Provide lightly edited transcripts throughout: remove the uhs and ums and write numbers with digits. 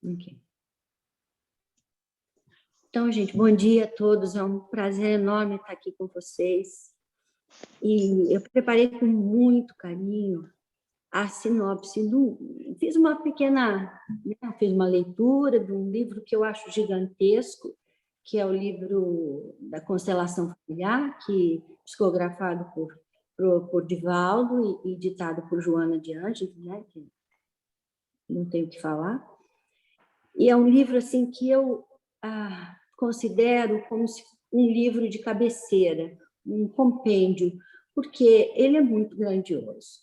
Ok. Então, gente, bom dia a todos. É um prazer enorme estar aqui com vocês. E eu preparei com muito carinho a sinopse fiz uma pequena, né, fiz uma leitura de um livro que eu acho gigantesco, que é o livro da Constelação Familiar, que psicografado por Divaldo e ditado por Joana de Ângeles, né, que não tenho o que falar. E é um livro assim que eu considero como um livro de cabeceira, um compêndio, porque ele é muito grandioso,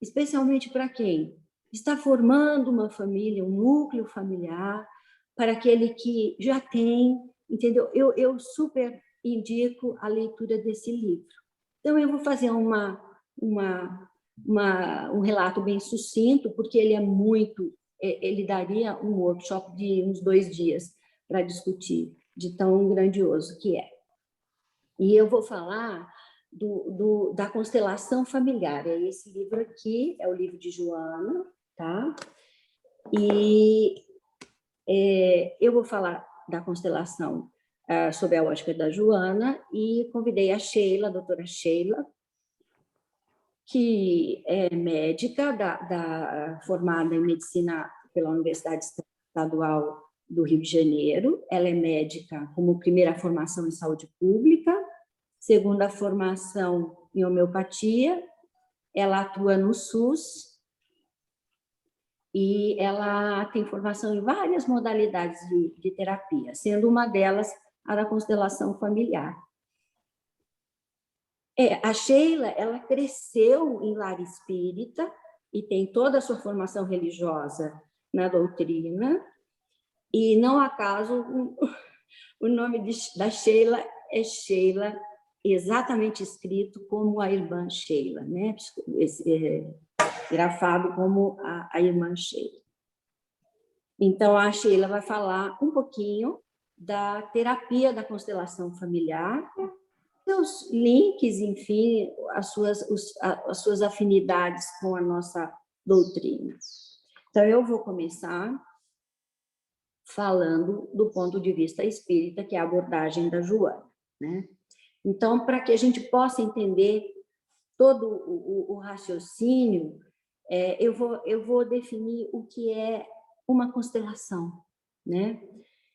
especialmente para quem está formando uma família, um núcleo familiar, para aquele que já tem, entendeu? Eu super indico a leitura desse livro. Então, eu vou fazer um relato bem sucinto, porque ele daria um workshop de uns 2 dias para discutir, de tão grandioso que é. E eu vou falar da constelação familiar. É esse livro aqui, é o livro de Joana, tá? E eu vou falar da constelação sob a ótica da Joana, e convidei a Sheila, a doutora Sheila, que é médica, formada em medicina pela Universidade Estadual do Rio de Janeiro. Ela é médica como primeira formação em saúde pública, segunda formação em homeopatia, ela atua no SUS e ela tem formação em várias modalidades de terapia, sendo uma delas a da constelação familiar. A Sheila, ela cresceu em lar espírita e tem toda a sua formação religiosa na doutrina, e não acaso o nome da Sheila é Sheila, exatamente escrito como a irmã Sheila, né? Grafado como a irmã Sheila. Então, a Sheila vai falar um pouquinho da terapia da constelação familiar, seus links, enfim, as suas afinidades com a nossa doutrina. Então, eu vou começar falando do ponto de vista espírita, que é a abordagem da Joana, né? Então, para que a gente possa entender todo o raciocínio, eu vou definir o que é uma constelação, né?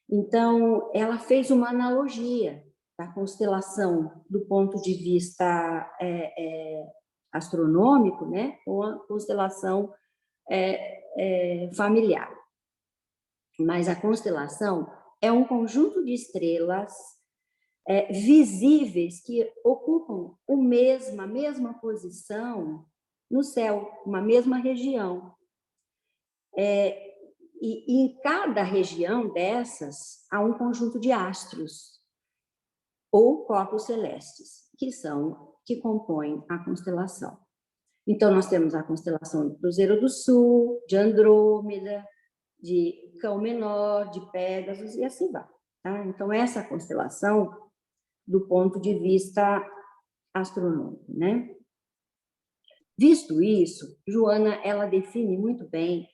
Então, ela fez uma analogia da constelação do ponto de vista astronômico, né, com a constelação familiar. Mas a constelação é um conjunto de estrelas visíveis que ocupam a mesma posição no céu, uma mesma região. E em cada região dessas há um conjunto de astros ou corpos celestes, que compõem a constelação. Então, nós temos a constelação do Cruzeiro do Sul, de Andrômeda, de Cão Menor, de Pégasus, e assim vai. Tá? Então, essa constelação, do ponto de vista astronômico, né? Visto isso, Joana, ela define muito bem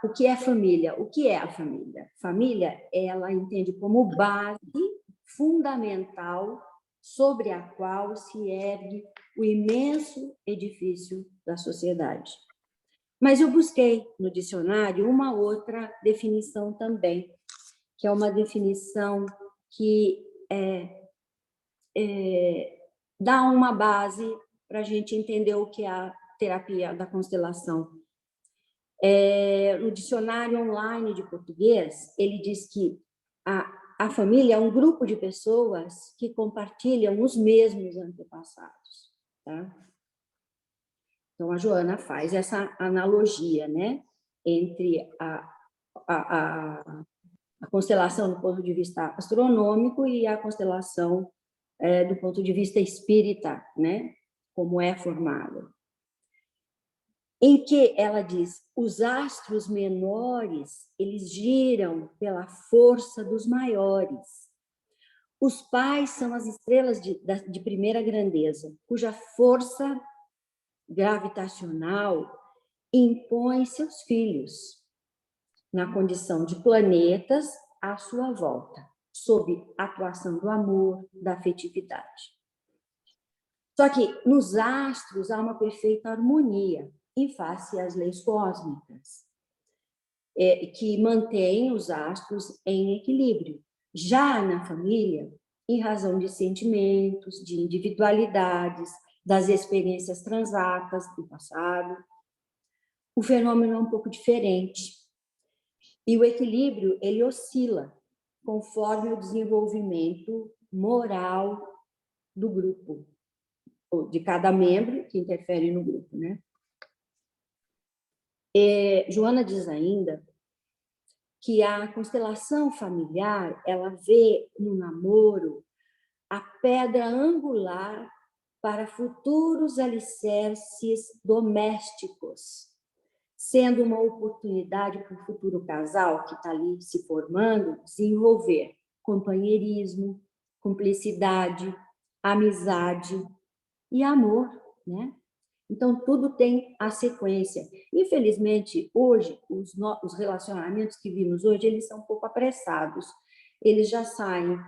o que é família. O que é a família? Família, ela entende como base fundamental sobre a qual se ergue o imenso edifício da sociedade. Mas eu busquei no dicionário uma outra definição também, que é uma definição que dá uma base para a gente entender o que é a terapia da constelação. No dicionário online de português, ele diz que a família é um grupo de pessoas que compartilham os mesmos antepassados. Tá? Então, a Joana faz essa analogia, né, entre a constelação do ponto de vista astronômico e a constelação do ponto de vista espírita, né, como é formada. Em que ela diz, os astros menores, eles giram pela força dos maiores. Os pais são as estrelas de primeira grandeza, cuja força gravitacional impõe seus filhos. na condição de planetas à sua volta, sob a atuação do amor, da afetividade. Só que nos astros há uma perfeita harmonia em face às leis cósmicas, que mantêm os astros em equilíbrio. Já na família, em razão de sentimentos, de individualidades, das experiências transatas do passado, o fenômeno é um pouco diferente. E o equilíbrio, ele oscila conforme o desenvolvimento moral do grupo, ou de cada membro que interfere no grupo, né? Joana diz ainda que a constelação familiar, ela vê no namoro a pedra angular para futuros alicerces domésticos, sendo uma oportunidade para o futuro casal que está ali se formando desenvolver companheirismo, cumplicidade, amizade e amor, né? Então, tudo tem a sequência. Infelizmente, hoje, os relacionamentos que vimos hoje, eles são um pouco apressados. Eles já saem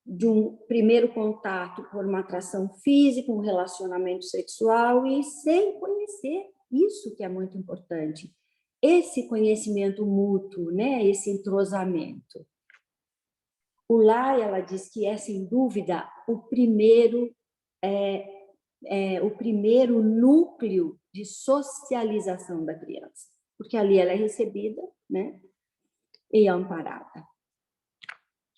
de um primeiro contato por uma atração física, um relacionamento sexual, e sem conhecer isso que é muito importante. Esse conhecimento mútuo, né? Esse entrosamento. O lar, ela diz que é, sem dúvida, o primeiro núcleo de socialização da criança, porque ali ela é recebida, né, e amparada.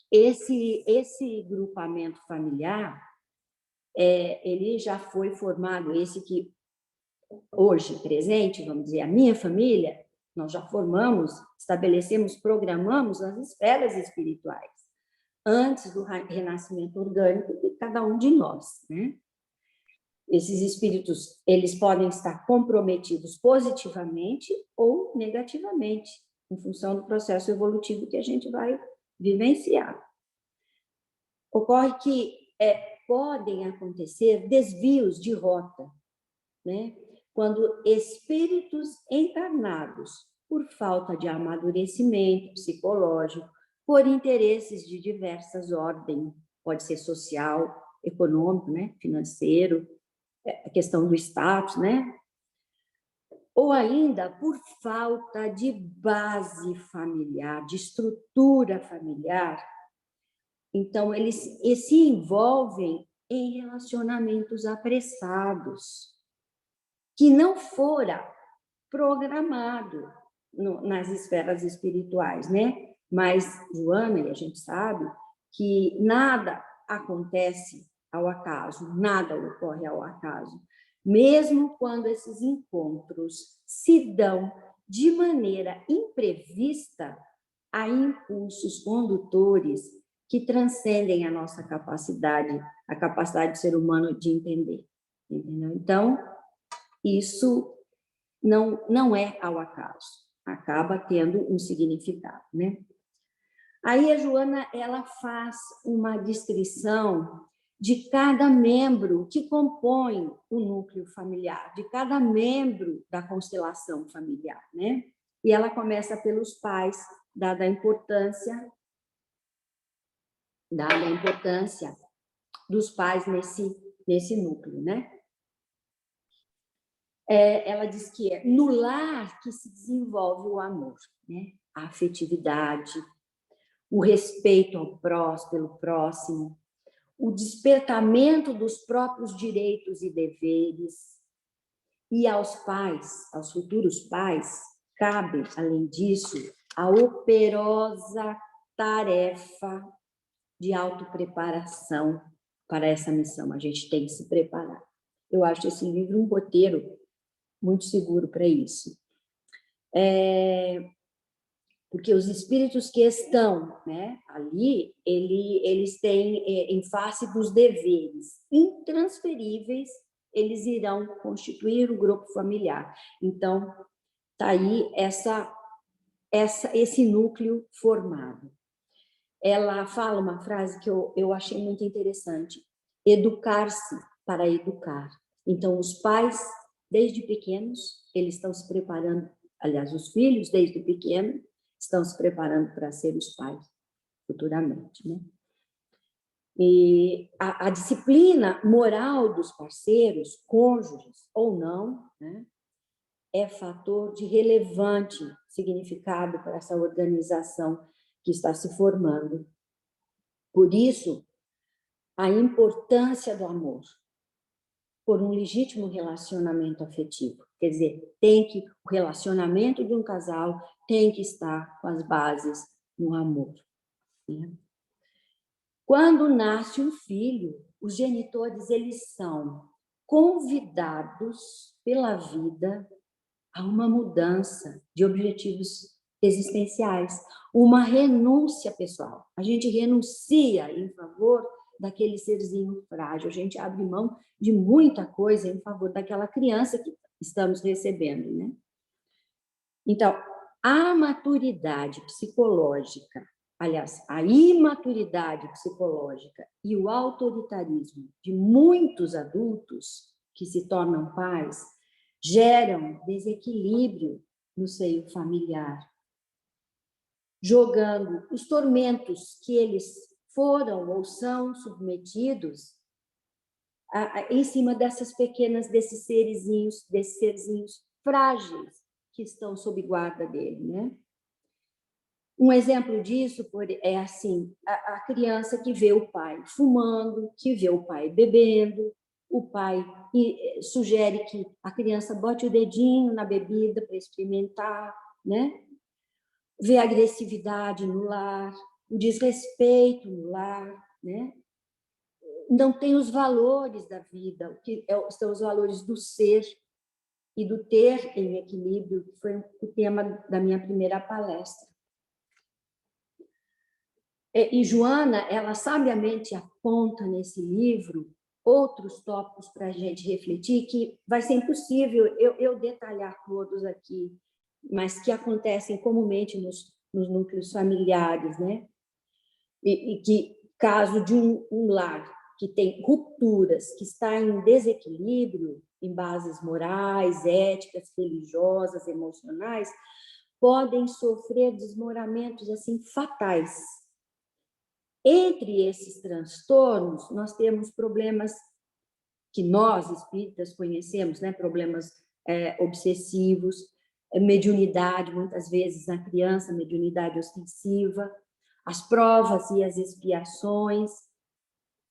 Esse grupamento familiar, ele já foi formado, esse que hoje presente, vamos dizer, a minha família, nós já formamos, estabelecemos, programamos as esferas espirituais, antes do renascimento orgânico de cada um de nós, né? Esses espíritos, eles podem estar comprometidos positivamente ou negativamente, em função do processo evolutivo que a gente vai vivenciar. Ocorre que podem acontecer desvios de rota, né? Quando espíritos encarnados, por falta de amadurecimento psicológico, por interesses de diversas ordens, pode ser social, econômico, né? Financeiro, a questão do status, né? Ou ainda por falta de base familiar, de estrutura familiar. Então, eles se envolvem em relacionamentos apressados, que não fora programado nas esferas espirituais, né? Mas, Joana, e a gente sabe que nada acontece ao acaso, nada ocorre ao acaso. Mesmo quando esses encontros se dão de maneira imprevista, há impulsos condutores que transcendem a nossa capacidade, a capacidade do ser humano de entender. Entendeu? Então, isso não é ao acaso, acaba tendo um significado, né? Aí a Joana, ela faz uma descrição de cada membro que compõe o núcleo familiar, de cada membro da constelação familiar, né? E ela começa pelos pais, dada a importância dos pais nesse núcleo, né? Ela diz que é no lar que se desenvolve o amor, né? A afetividade, o respeito pelo próximo, o despertamento dos próprios direitos e deveres. E aos pais, aos futuros pais, cabe, além disso, a operosa tarefa de autopreparação para essa missão. A gente tem que se preparar. Eu acho esse livro um roteiro muito seguro para isso. Porque os espíritos que estão, né, ali, eles têm, em face dos deveres intransferíveis, eles irão constituir o grupo familiar. Então, está aí esse núcleo formado. Ela fala uma frase que eu achei muito interessante: educar-se para educar. Então, os pais, desde pequenos, eles estão se preparando, aliás, os filhos, desde pequeno, estão se preparando para ser os pais futuramente, né? E a disciplina moral dos parceiros, cônjuges ou não, né, é fator de relevante significado para essa organização que está se formando. Por isso, a importância do amor por um legítimo relacionamento afetivo. Quer dizer, o relacionamento de um casal tem que estar com as bases no amor, né? Quando nasce um filho, os genitores eles são convidados pela vida a uma mudança de objetivos existenciais, uma renúncia pessoal. A gente renuncia em favor daquele serzinho frágil, a gente abre mão de muita coisa em favor daquela criança que estamos recebendo, né? Então, a maturidade psicológica, aliás, a imaturidade psicológica e o autoritarismo de muitos adultos que se tornam pais geram desequilíbrio no seio familiar, jogando os tormentos que eles foram ou são submetidos em cima desses serzinhos frágeis que estão sob guarda dele, né? Um exemplo disso é assim, a criança que vê o pai fumando, que vê o pai bebendo, o pai sugere que a criança bote o dedinho na bebida para experimentar, né? Vê a agressividade no lar, o desrespeito no lar, né? Não tem os valores da vida, que são os valores do ser e do ter em equilíbrio, que foi o tema da minha primeira palestra. E Joana, ela sabiamente aponta nesse livro outros tópicos para a gente refletir, que vai ser impossível eu detalhar todos aqui, mas que acontecem comumente nos núcleos familiares, né? E que, caso de um lar que tem rupturas, que está em desequilíbrio, em bases morais, éticas, religiosas, emocionais, podem sofrer desmoramentos assim fatais. Entre esses transtornos, nós temos problemas que nós, espíritas, conhecemos, né? Problemas obsessivos, mediunidade, muitas vezes na criança, mediunidade ostensiva, as provas e as expiações,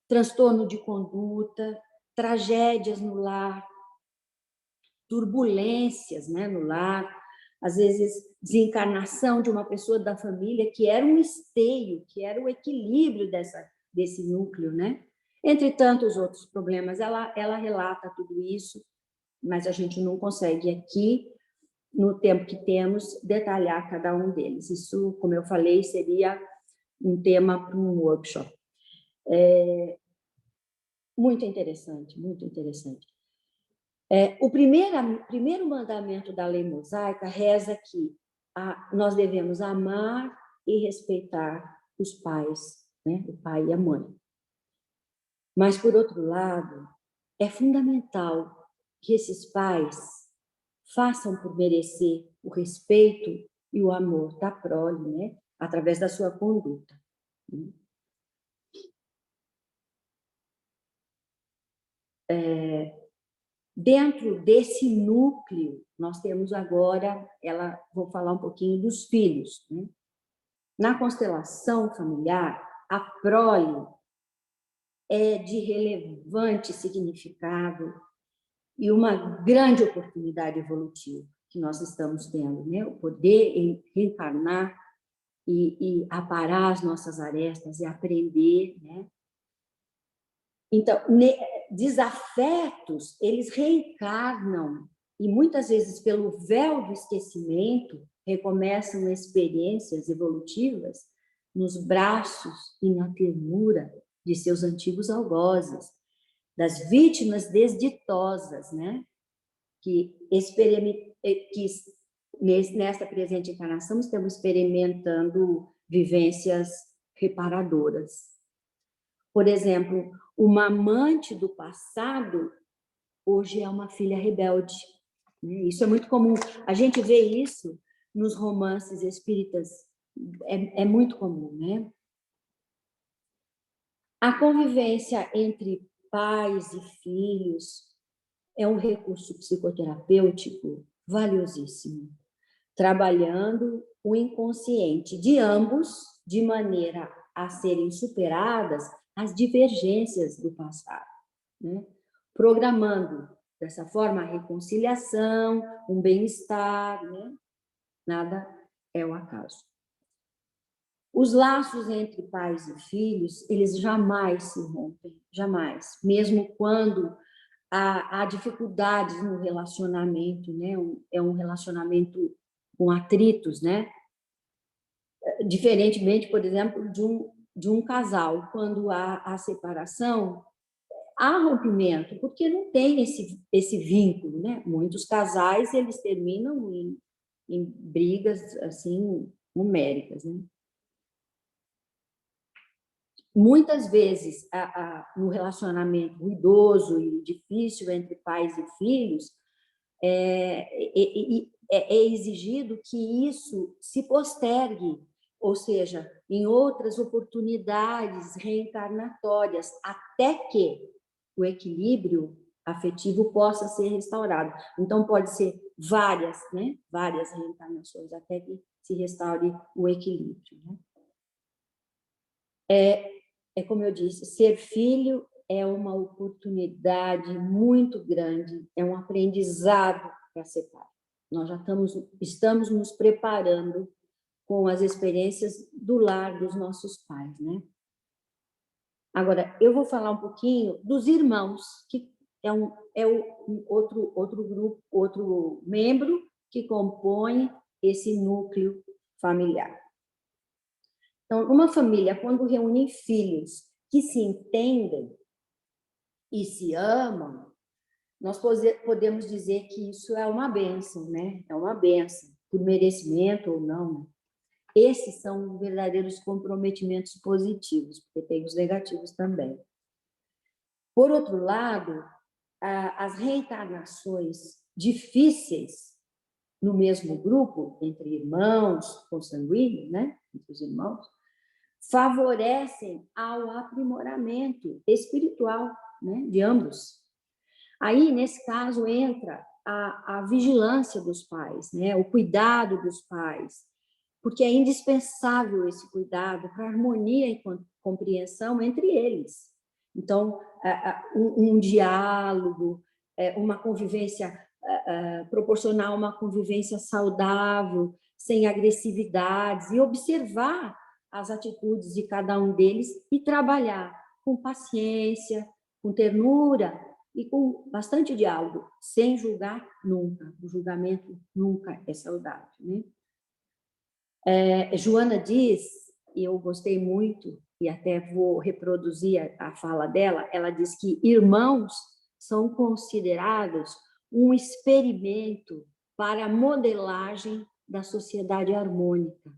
transtorno de conduta, tragédias no lar, turbulências, né, no lar, às vezes desencarnação de uma pessoa da família que era um esteio, que era o equilíbrio desse núcleo, né? Entre tantos outros problemas, ela relata tudo isso, mas a gente não consegue aqui, no tempo que temos, detalhar cada um deles. Isso, como eu falei, seria um tema para um workshop. Muito interessante, muito interessante. O primeiro mandamento da lei mosaica reza que nós devemos amar e respeitar os pais, né? O pai e a mãe. Mas, por outro lado, é fundamental que esses pais façam por merecer o respeito e o amor da prole, né? Através da sua conduta. Dentro desse núcleo, nós temos agora, vou falar um pouquinho dos filhos, né? Na constelação familiar, a prole é de relevante significado e uma grande oportunidade evolutiva que nós estamos tendo, né? O poder em reencarnar e aparar as nossas arestas e aprender, né? Então, desafetos, eles reencarnam e muitas vezes pelo véu do esquecimento recomeçam experiências evolutivas nos braços e na ternura de seus antigos algozes, das vítimas desditosas, né? Que nesta presente encarnação estamos experimentando vivências reparadoras. Por exemplo, uma amante do passado hoje é uma filha rebelde. Isso é muito comum. A gente vê isso nos romances espíritas é muito comum, né? A convivência entre pais e filhos é um recurso psicoterapêutico valiosíssimo, trabalhando o inconsciente de ambos de maneira a serem superadas as divergências do passado, né? Programando dessa forma a reconciliação, um bem-estar, né? Nada é o acaso. Os laços entre pais e filhos, eles jamais se rompem, jamais, mesmo quando há dificuldades no relacionamento, né? É um relacionamento com atritos, né? Diferentemente, por exemplo, de um casal, quando há a separação, há rompimento, porque não tem esse vínculo, né? Muitos casais, eles terminam em brigas, assim, numéricas, né? Muitas vezes, no relacionamento ruidoso e difícil entre pais e filhos, é exigido que isso se postergue, ou seja, em outras oportunidades reencarnatórias, até que o equilíbrio afetivo possa ser restaurado. Então, pode ser várias, né? Várias reencarnações, até que se restaure o equilíbrio, né? É como eu disse, ser filho é uma oportunidade muito grande, é um aprendizado para ser pai. Nós já estamos nos preparando com as experiências do lar dos nossos pais, né? Agora, eu vou falar um pouquinho dos irmãos, que outro grupo, outro membro que compõe esse núcleo familiar. Então, uma família, quando reúne filhos que se entendem e se amam, nós podemos dizer que isso é uma bênção, né? É uma bênção, por merecimento ou não. Esses são verdadeiros comprometimentos positivos, porque tem os negativos também. Por outro lado, as reencarnações difíceis no mesmo grupo, entre irmãos consanguíneos, né? Entre os irmãos, favorecem ao aprimoramento espiritual, né? De ambos. Aí, nesse caso, entra a vigilância dos pais, né? O cuidado dos pais, porque é indispensável esse cuidado para a harmonia e compreensão entre eles. Então, um diálogo, uma convivência, proporcionar uma convivência saudável, sem agressividades, e observar as atitudes de cada um deles e trabalhar com paciência, com ternura e com bastante diálogo, sem julgar nunca. O julgamento nunca é saudável, né? Joana diz, e eu gostei muito, e até vou reproduzir a fala dela, ela diz que irmãos são considerados um experimento para a modelagem da sociedade harmônica,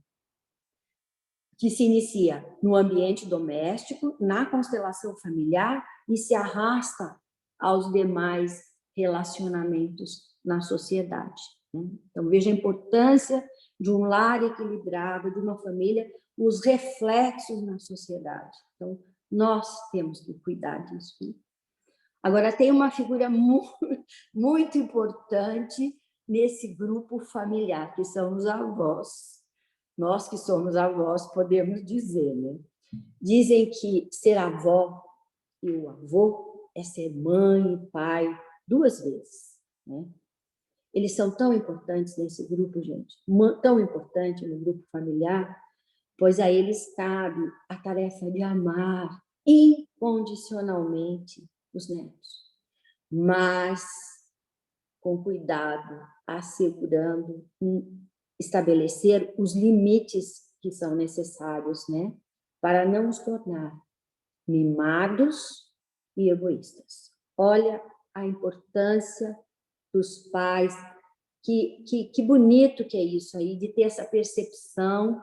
que se inicia no ambiente doméstico, na constelação familiar e se arrasta aos demais relacionamentos na sociedade. Então, veja a importância de um lar equilibrado, de uma família, os reflexos na sociedade. Então, nós temos que cuidar disso. Agora, tem uma figura muito importante nesse grupo familiar, que são os avós. Nós que somos avós podemos dizer, né? Dizem que ser avó e o avô é ser mãe e pai 2 vezes, né? Eles são tão importantes nesse grupo, gente, tão importante no grupo familiar, pois a eles cabe a tarefa de amar incondicionalmente os netos, mas com cuidado, assegurando estabelecer os limites que são necessários, né, para não nos tornar mimados e egoístas. Olha a importância dos pais, que bonito que é isso aí, de ter essa percepção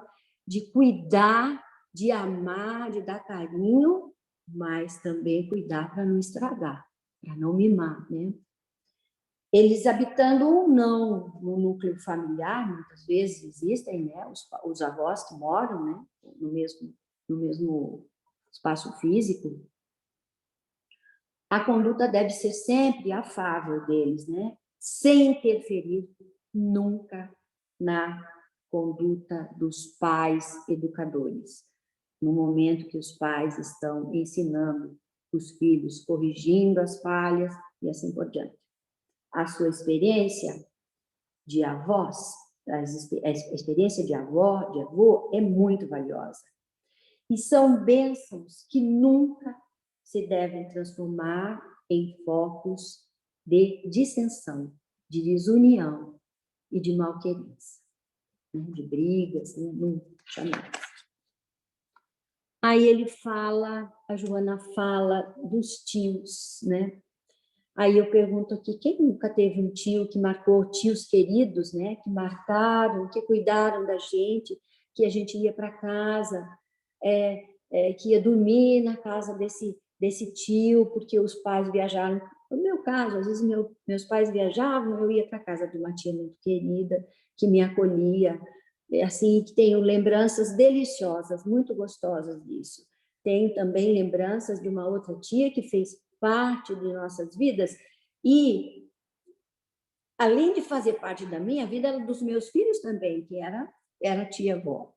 de cuidar, de amar, de dar carinho, mas também cuidar para não estragar, para não mimar, né? Eles habitando ou não no núcleo familiar, muitas vezes existem, né, os avós que moram, né, no mesmo espaço físico, a conduta deve ser sempre afável deles, né, sem interferir nunca na conduta dos pais educadores. No momento que os pais estão ensinando os filhos, corrigindo as falhas e assim por diante. A sua experiência de avós, a experiência de avô é muito valiosa. E são bênçãos que nunca se devem transformar em focos de dissensão, de desunião e de malquerença, né? De brigas, né? Não, jamais. Aí ele fala, a Joana fala dos tios, né? Aí eu pergunto aqui, quem nunca teve um tio que marcou, tios queridos, né? Que marcaram, que cuidaram da gente, que a gente ia para casa, que ia dormir na casa desse tio, porque os pais viajaram. No meu caso, às vezes meus pais viajavam, eu ia para casa de uma tia muito querida, que me acolhia, assim, que tenho lembranças deliciosas, muito gostosas disso. Tenho também lembranças de uma outra tia que fez parte de nossas vidas e, além de fazer parte da minha vida, dos meus filhos também, que era tia-avó.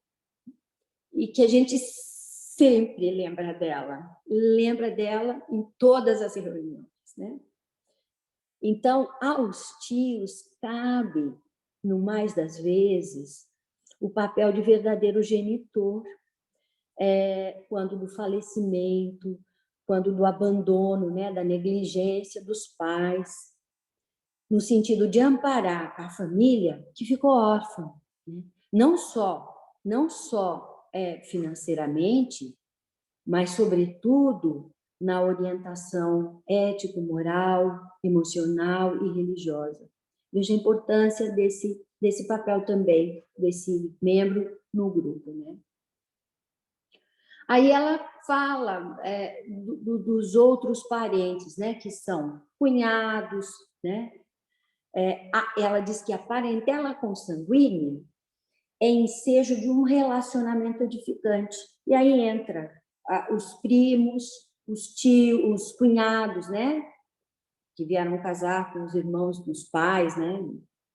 E que a gente sempre lembra dela em todas as reuniões, né? Então, aos tios cabe, no mais das vezes, o papel de verdadeiro genitor, quando do falecimento, quando do abandono, né, da negligência dos pais, no sentido de amparar a família que ficou órfã, né? Não só financeiramente, mas, sobretudo, na orientação ético-moral, emocional e religiosa. Veja a importância desse papel também, desse membro no grupo, né? Aí ela fala dos outros parentes, né, que são cunhados, né? Ela diz que a parentela consanguínea é ensejo de um relacionamento edificante. E aí entra os primos, os tios, os cunhados, né? Que vieram casar com os irmãos dos pais, né?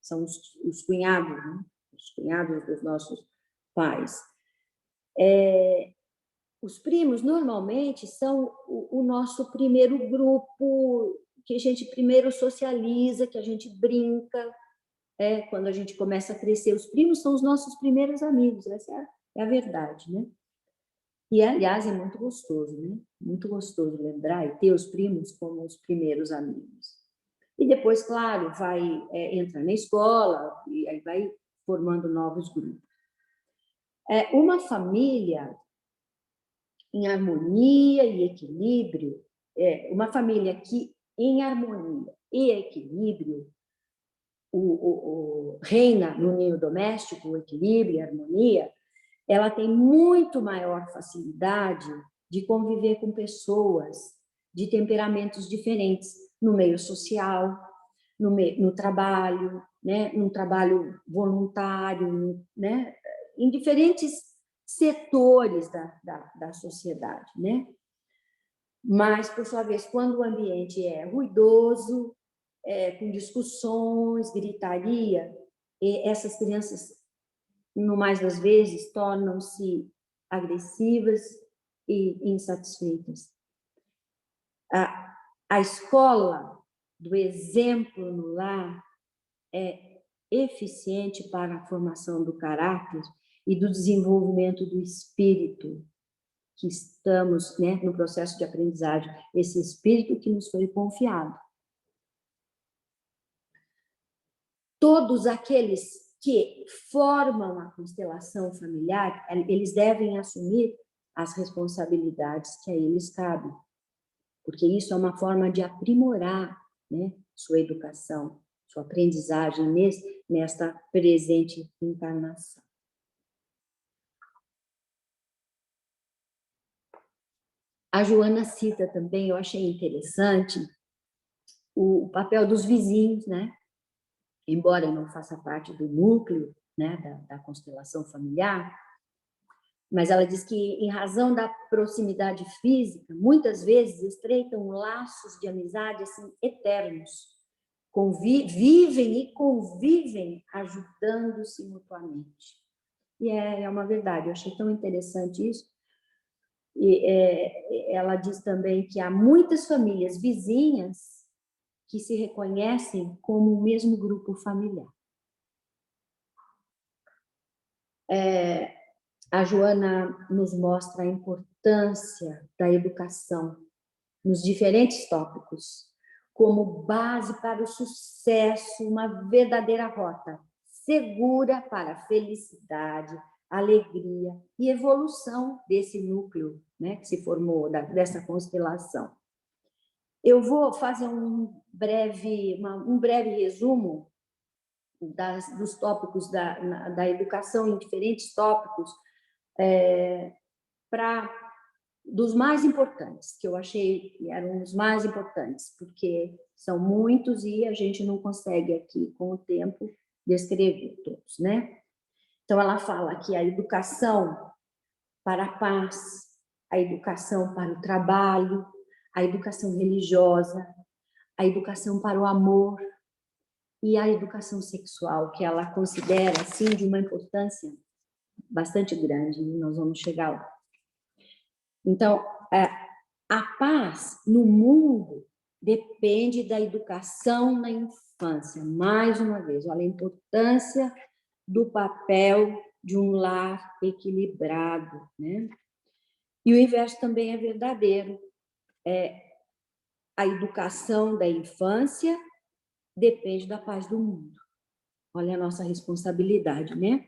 São os cunhados, né? Os cunhados dos nossos pais. Os primos, normalmente, são o nosso primeiro grupo, que a gente primeiro socializa, que a gente brinca, quando a gente começa a crescer. Os primos são os nossos primeiros amigos, essa é a verdade, né? E, aliás, é muito gostoso, né? Muito gostoso lembrar e ter os primos como os primeiros amigos. E depois, claro, vai entrar na escola e aí vai formando novos grupos. Uma família em harmonia e equilíbrio, uma família que, em harmonia e equilíbrio, reina no ninho doméstico, o equilíbrio e a harmonia, ela tem muito maior facilidade de conviver com pessoas de temperamentos diferentes no meio social, no trabalho, né, num trabalho voluntário, né, em diferentes setores da sociedade, né? Mas, por sua vez, quando o ambiente é ruidoso, com discussões, gritaria, essas crianças, no mais das vezes, tornam-se agressivas e insatisfeitas. A escola do exemplo no lar é eficiente para a formação do caráter e do desenvolvimento do espírito, que estamos, né, no processo de aprendizagem, esse espírito que nos foi confiado. Todos aqueles que formam a constelação familiar, eles devem assumir as responsabilidades que a eles cabem, porque isso é uma forma de aprimorar, né, sua educação, sua aprendizagem nesta presente encarnação. A Joana cita também, eu achei interessante, o papel dos vizinhos, né? Embora eu não faça parte do núcleo, né, da constelação familiar, mas ela diz que, em razão da proximidade física, muitas vezes estreitam laços de amizade assim, eternos. Vivem e convivem ajudando-se mutuamente. E é uma verdade, eu achei tão interessante isso. E ela diz também que há muitas famílias vizinhas que se reconhecem como o mesmo grupo familiar. A Joana nos mostra a importância da educação nos diferentes tópicos como base para o sucesso, uma verdadeira rota segura para a felicidade, alegria e evolução desse núcleo, né, que se formou dessa constelação. Eu vou fazer um breve resumo dos tópicos da educação em diferentes tópicos, dos mais importantes, que eu achei que eram os mais importantes, porque são muitos e a gente não consegue aqui, com o tempo, descrever todos, né? Então, ela fala que a educação para a paz, a educação para o trabalho, a educação religiosa, a educação para o amor e a educação sexual, que ela considera, assim, de uma importância bastante grande, e nós vamos chegar lá. Então, a paz no mundo depende da educação na infância. Mais uma vez, olha a importância do papel de um lar equilibrado, né? E o inverso também é verdadeiro. A educação da infância depende da paz do mundo. Olha a nossa responsabilidade, né?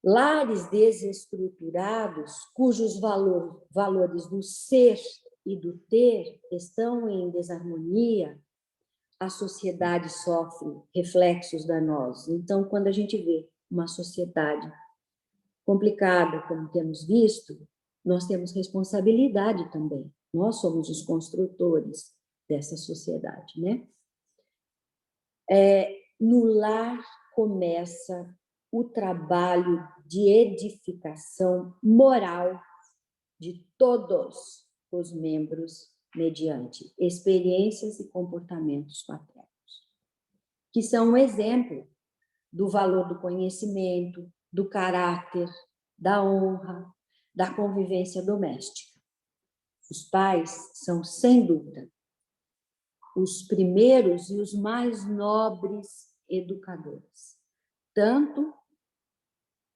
Lares desestruturados, cujos valores do ser e do ter estão em desarmonia, a sociedade sofre reflexos danosos. Então, quando a gente vê uma sociedade complicada, como temos visto, nós temos responsabilidade também. Nós somos os construtores dessa sociedade, né? No lar começa o trabalho de edificação moral de todos os membros mediante experiências e comportamentos paternos, que são um exemplo do valor do conhecimento, do caráter, da honra, da convivência doméstica. Os pais são, sem dúvida, os primeiros e os mais nobres educadores, tanto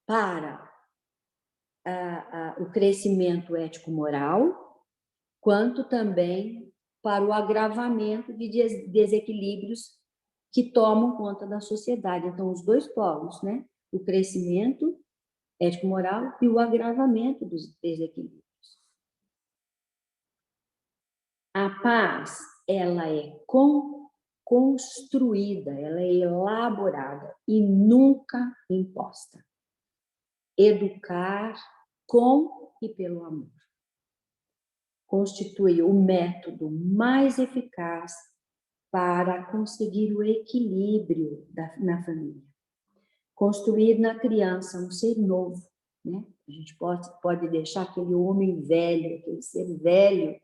para o crescimento ético-moral, quanto também para o agravamento de desequilíbrios que tomam conta da sociedade. Então, os dois polos, né? O crescimento ético-moral e o agravamento dos desequilíbrios. A paz, ela é construída, ela é elaborada e nunca imposta. Educar com e pelo amor constitui o método mais eficaz para conseguir o equilíbrio na família. Construir na criança um ser novo, né? A gente pode deixar aquele homem velho, aquele ser velho,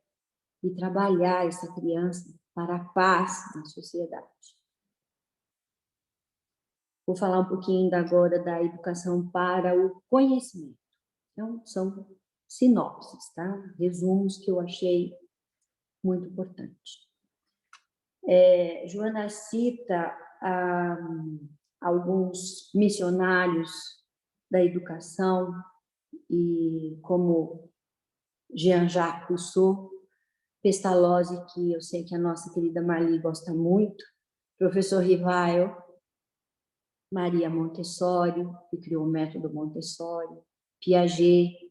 e trabalhar essa criança para a paz na sociedade. Vou falar um pouquinho agora da educação para o conhecimento. Então, são sinopses, tá? Resumos que eu achei muito importantes. Joana cita alguns missionários da educação, e como Jean-Jacques Rousseau, Pestalozzi, que eu sei que a nossa querida Marli gosta muito, professor Rivaio, Maria Montessori, que criou o método Montessori, Piaget,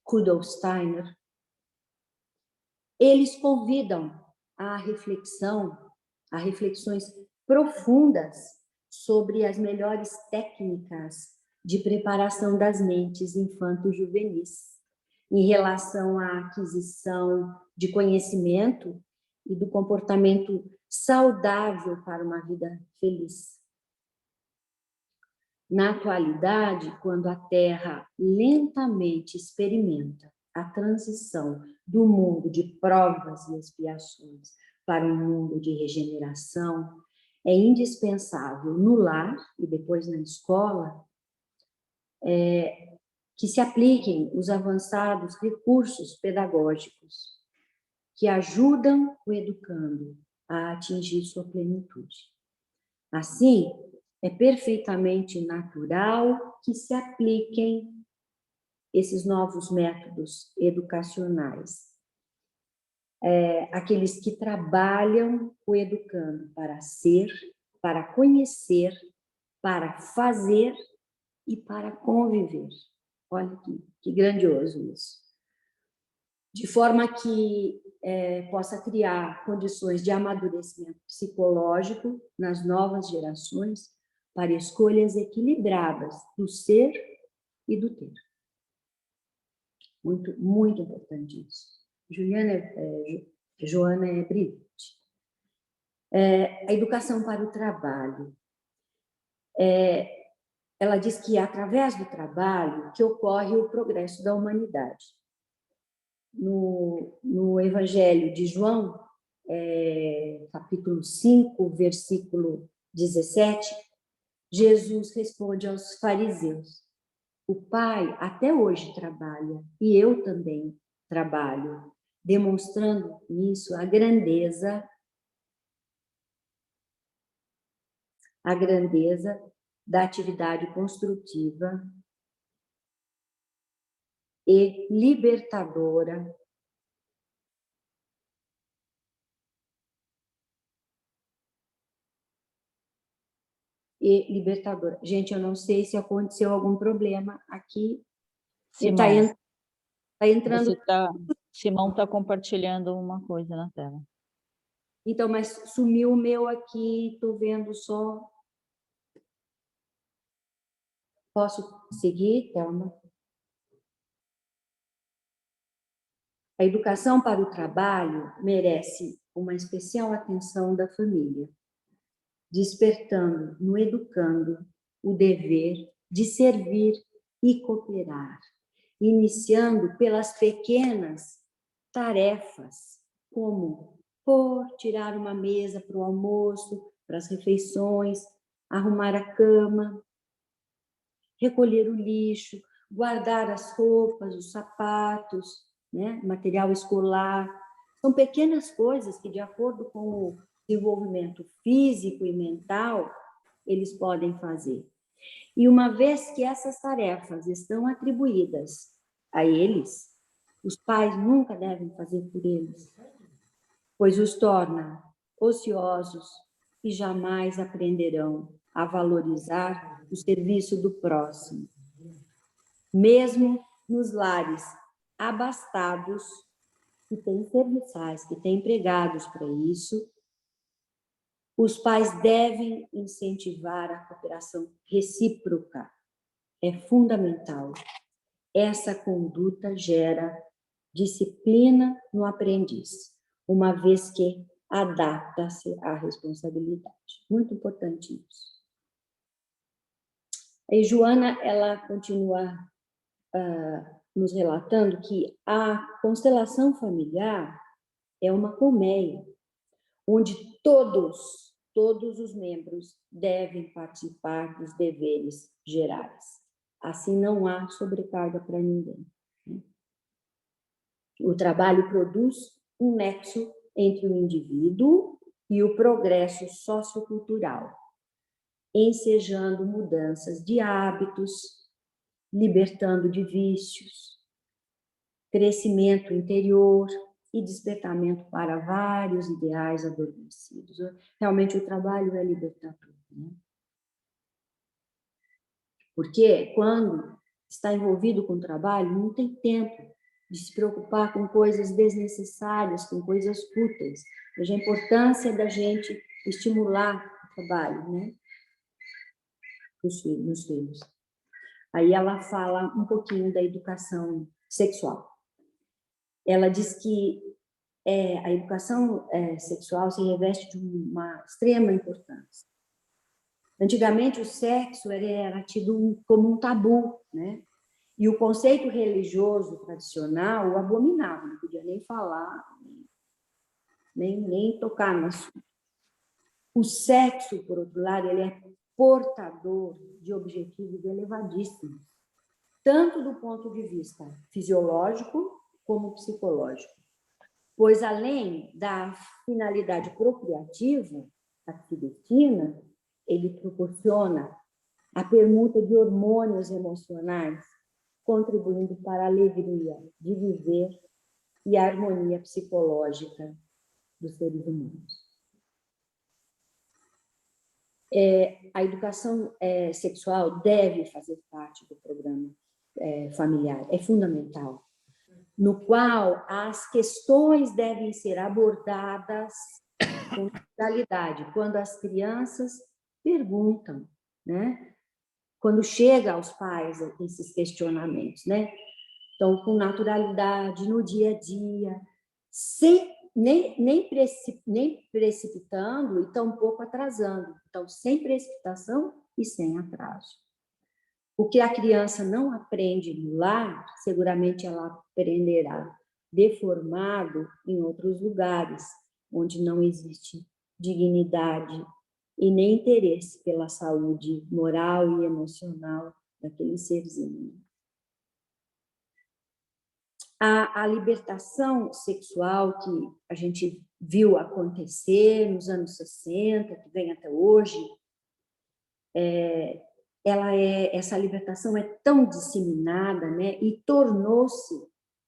Rudolf Steiner. Eles convidam a reflexões profundas sobre as melhores técnicas de preparação das mentes infanto-juvenis em relação à aquisição de conhecimento e do comportamento saudável para uma vida feliz. Na atualidade, quando a Terra lentamente experimenta a transição do mundo de provas e expiações para um mundo de regeneração, é indispensável no lar e depois na escola que se apliquem os avançados recursos pedagógicos que ajudam o educando a atingir sua plenitude. Assim, é perfeitamente natural que se apliquem esses novos métodos educacionais. Aqueles que trabalham o educando para ser, para conhecer, para fazer e para conviver. Olha que grandioso isso. De forma que possa criar condições de amadurecimento psicológico nas novas gerações para escolhas equilibradas do ser e do ter. Muito, muito importante isso. Joana é brilhante. A educação para o trabalho. Ela diz que é através do trabalho que ocorre o progresso da humanidade. No Evangelho de João, capítulo 5, versículo 17, Jesus responde aos fariseus: o Pai até hoje trabalha e eu também trabalho, demonstrando nisso a grandeza da atividade construtiva e libertadora Gente, eu não sei se aconteceu algum problema aqui. Simão, tá entrando. Simão está compartilhando uma coisa na tela. Então, mas sumiu o meu aqui, estou vendo só. Posso seguir, Thelma? A educação para o trabalho merece uma especial atenção da família, despertando no educando o dever de servir e cooperar, iniciando pelas pequenas tarefas, como tirar uma mesa para o almoço, para as refeições, arrumar a cama, recolher o lixo, guardar as roupas, os sapatos, né? Material escolar. São pequenas coisas que, de acordo com o desenvolvimento físico e mental, eles podem fazer. E uma vez que essas tarefas estão atribuídas a eles, os pais nunca devem fazer por eles, pois os torna ociosos e jamais aprenderão a valorizar o serviço do próximo. Mesmo nos lares abastados, que têm serviçais, que têm empregados para isso, os pais devem incentivar a cooperação recíproca. É fundamental. Essa conduta gera disciplina no aprendiz, uma vez que adapta-se à responsabilidade. Muito importante isso. E Joana, ela continua nos relatando que a constelação familiar é uma colmeia, onde todos os membros devem participar dos deveres gerais. Assim não há sobrecarga para ninguém. O trabalho produz um nexo entre o indivíduo e o progresso sociocultural, ensejando mudanças de hábitos, libertando de vícios, crescimento interior e despertamento para vários ideais adormecidos. Realmente o trabalho é libertador, né? Porque quando está envolvido com o trabalho, não tem tempo de se preocupar com coisas desnecessárias, com coisas fúteis. Veja a importância da gente estimular o trabalho, né? Nos filhos. Aí ela fala um pouquinho da educação sexual. Ela diz que a educação sexual se reveste de uma extrema importância. Antigamente, o sexo era tido como um tabu, né? E o conceito religioso tradicional o abominava, não podia nem falar, nem tocar no assunto. O sexo, por outro lado, ele é portador de objetivos elevadíssimos, tanto do ponto de vista fisiológico como psicológico. Pois, além da finalidade procriativa, a que se destina, ele proporciona a permuta de hormônios emocionais, contribuindo para a alegria de viver e a harmonia psicológica dos seres humanos. A educação sexual deve fazer parte do programa familiar, é fundamental, no qual as questões devem ser abordadas com naturalidade, quando as crianças perguntam, né? Quando chega aos pais esses questionamentos, né? Então, com naturalidade, no dia a dia, sem nem precipitando e tampouco atrasando. Então, sem precipitação e sem atraso. O que a criança não aprende no lar, seguramente ela aprenderá deformado em outros lugares, onde não existe dignidade e nem interesse pela saúde moral e emocional daquele serzinho. A libertação sexual que a gente viu acontecer nos anos 60, que vem até hoje, essa libertação é tão disseminada, né, e tornou-se,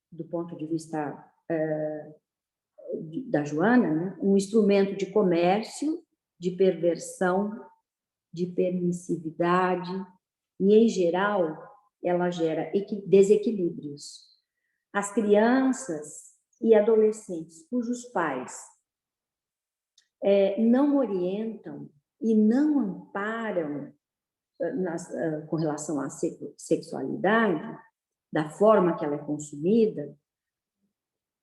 do ponto de vista da Joana, né, um instrumento de comércio, de perversão, de permissividade, e, em geral, ela gera desequilíbrios. As crianças e adolescentes cujos pais não orientam e não amparam com relação à sexualidade, da forma que ela é consumida,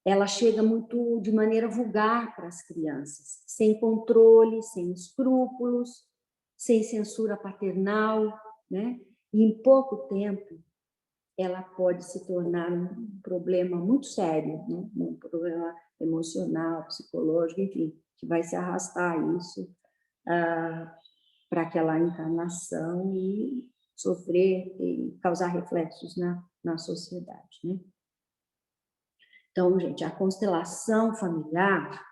ela chega muito de maneira vulgar para as crianças, sem controle, sem escrúpulos, sem censura paternal, né? E em pouco tempo ela pode se tornar um problema muito sério, né? Um problema emocional, psicológico, enfim, que vai se arrastar isso para aquela encarnação e sofrer e causar reflexos na sociedade, né? Então, gente, a constelação familiar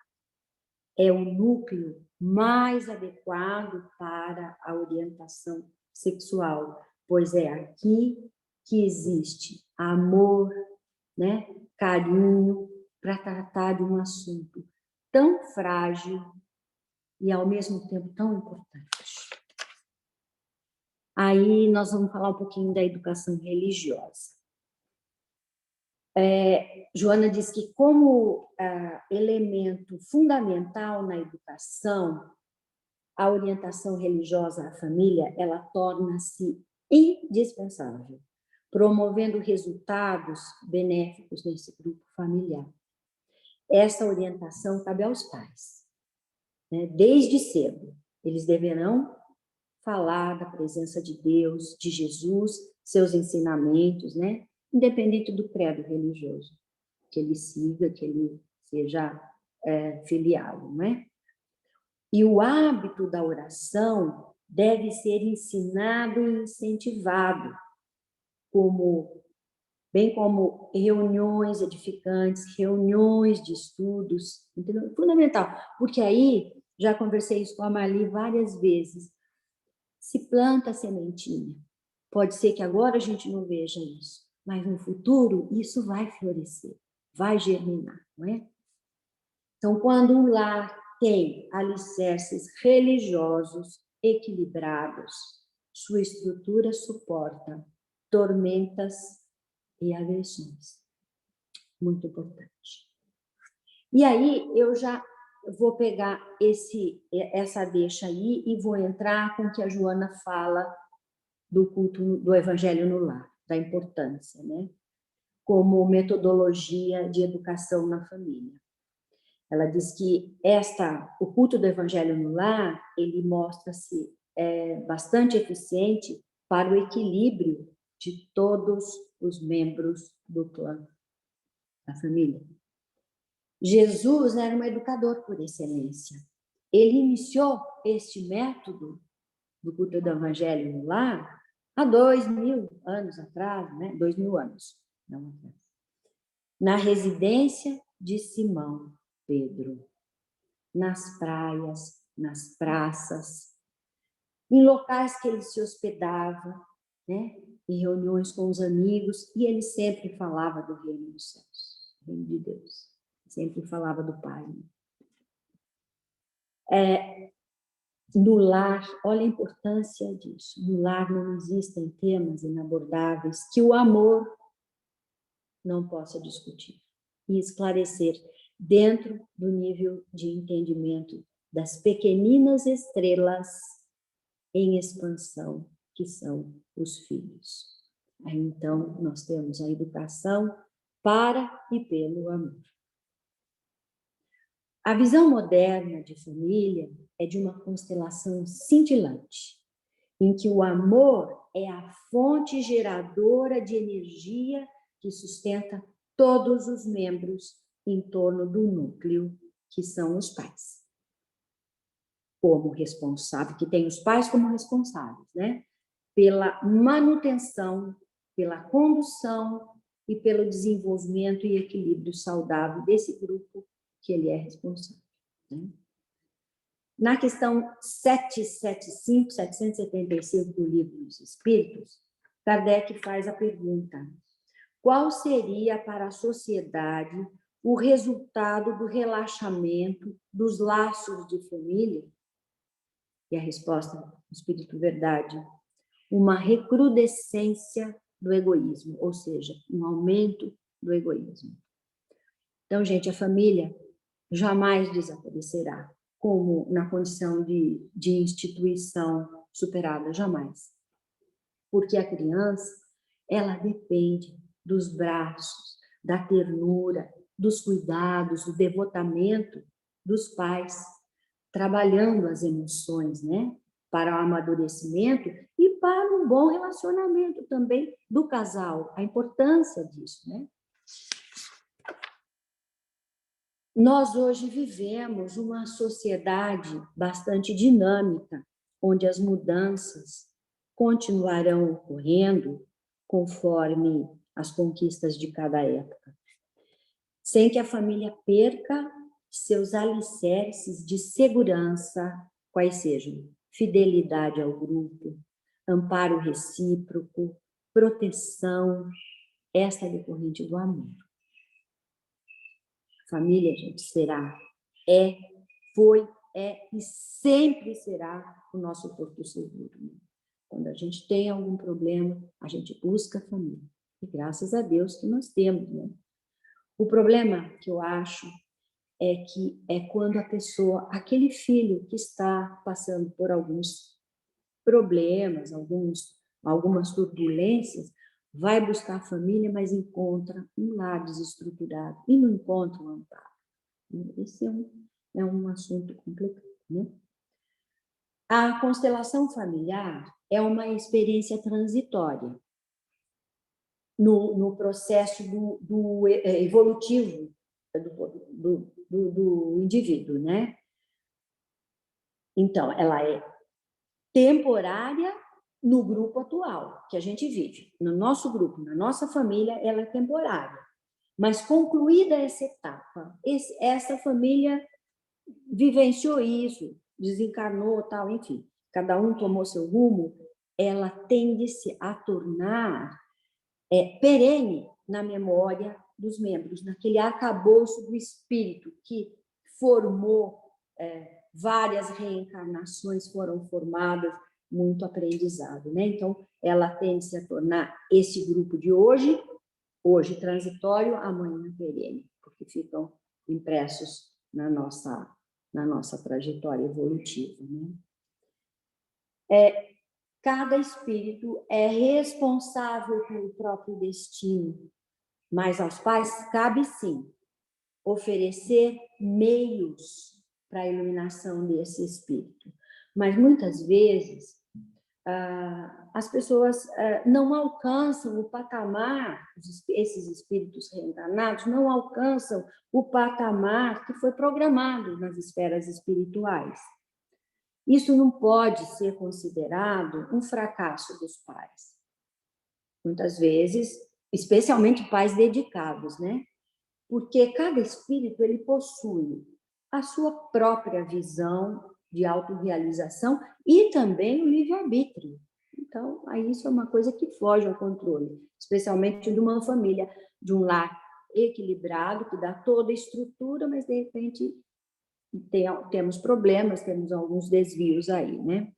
é o núcleo mais adequado para a orientação sexual, pois é aqui que existe amor, né, carinho, para tratar de um assunto tão frágil e, ao mesmo tempo, tão importante. Aí nós vamos falar um pouquinho da educação religiosa. Joana diz que, como elemento fundamental na educação, a orientação religiosa à família, ela torna-se indispensável, promovendo resultados benéficos nesse grupo familiar. Essa orientação cabe aos pais, né? Desde cedo. Eles deverão falar da presença de Deus, de Jesus, seus ensinamentos, né? Independente do credo religioso que ele siga, que ele seja filiado, né? E o hábito da oração deve ser ensinado e incentivado, bem como reuniões edificantes, reuniões de estudos, entendeu? Fundamental, porque aí, já conversei isso com a Marli várias vezes, se planta a sementinha. Pode ser que agora a gente não veja isso, mas no futuro isso vai florescer, vai germinar, não é? Então, quando um lar tem alicerces religiosos equilibrados, sua estrutura suporta tormentas e agressões. Muito importante. E aí, eu já vou pegar essa deixa aí e vou entrar com o que a Joana fala do culto do Evangelho no lar, da importância, né? Como metodologia de educação na família. Ela diz que o culto do evangelho no lar, ele mostra-se bastante eficiente para o equilíbrio de todos os membros do clã, da família. Jesus era um educador por excelência. Ele iniciou este método do culto do evangelho no lar há 2000 anos atrás, né? 2000 anos, não atrás. Na residência de Simão Pedro, nas praias, nas praças, em locais que ele se hospedava, né? Em reuniões com os amigos, e ele sempre falava do reino dos céus, do reino de Deus. Sempre falava do Pai. No lar, olha a importância disso. No lar não existem temas inabordáveis que o amor não possa discutir e esclarecer dentro do nível de entendimento das pequeninas estrelas em expansão, que são os filhos. Aí, então, nós temos a educação para e pelo amor. A visão moderna de família é de uma constelação cintilante, em que o amor é a fonte geradora de energia que sustenta todos os membros em torno do núcleo, que são os pais. Como responsável, que tem os pais como responsáveis, né? Pela manutenção, pela condução e pelo desenvolvimento e equilíbrio saudável desse grupo que ele é responsável. Né? Na questão 775 do Livro dos Espíritos, Kardec faz a pergunta: qual seria para a sociedade o resultado do relaxamento dos laços de família? E a resposta do Espírito Verdade: uma recrudescência do egoísmo, ou seja, um aumento do egoísmo. Então, gente, a família jamais desaparecerá como na condição de instituição superada, jamais. Porque a criança, ela depende dos braços, da ternura, dos cuidados, do devotamento dos pais, trabalhando as emoções, né? Para o amadurecimento e para um bom relacionamento também do casal, a importância disso, né? Nós hoje vivemos uma sociedade bastante dinâmica, onde as mudanças continuarão ocorrendo conforme as conquistas de cada época, sem que a família perca seus alicerces de segurança, quais sejam fidelidade ao grupo, amparo recíproco, proteção, esta decorrente do amor. Família, gente, será, foi, e sempre será o nosso porto seguro. Né? Quando a gente tem algum problema, a gente busca a família. E graças a Deus que nós temos. Né? O problema que eu acho é que é quando a pessoa, aquele filho que está passando por alguns problemas, algumas turbulências, vai buscar a família, mas encontra um lar desestruturado e não encontra um amparo. Esse é um assunto complicado, né? A constelação familiar é uma experiência transitória no processo do evolutivo do indivíduo, né? Então, ela é temporária no grupo atual que a gente vive. No nosso grupo, na nossa família, ela é temporária. Mas concluída essa etapa, essa família vivenciou isso, desencarnou, tal, enfim, cada um tomou seu rumo, ela tende-se a tornar perene na memória dos membros, naquele arcabouço do espírito que formou várias reencarnações, foram formadas, muito aprendizado, né? Então, ela tende-se a tornar esse grupo de hoje transitório, amanhã perene, porque ficam impressos na nossa trajetória evolutiva, né? Cada espírito é responsável pelo próprio destino, mas aos pais cabe sim oferecer meios para a iluminação desse espírito. Mas muitas vezes as pessoas não alcançam o patamar, esses espíritos reencarnados não alcançam o patamar que foi programado nas esferas espirituais. Isso não pode ser considerado um fracasso dos pais. Muitas vezes, especialmente pais dedicados, né? Porque cada espírito ele possui a sua própria visão de autorrealização e também o livre-arbítrio. Então, aí isso é uma coisa que foge ao controle, especialmente de uma família, de um lar equilibrado, que dá toda a estrutura, mas, de repente, temos problemas, temos alguns desvios aí, né?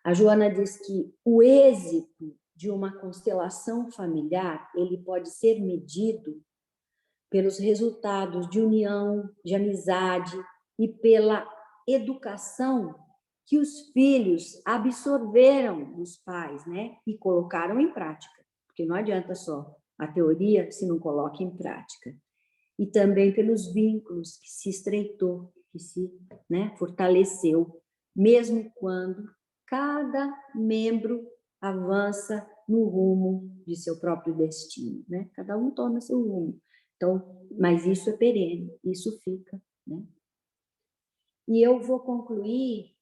A Joana diz que o êxito de uma constelação familiar, ele pode ser medido pelos resultados de união, de amizade e pela educação que os filhos absorveram dos pais, né? E colocaram em prática, porque não adianta só a teoria se não coloca em prática. E também pelos vínculos que se estreitou, que se, né, fortaleceu, mesmo quando cada membro avança no rumo de seu próprio destino, né? Cada um toma seu rumo. Então, mas isso é perene, isso fica, né? E eu vou concluir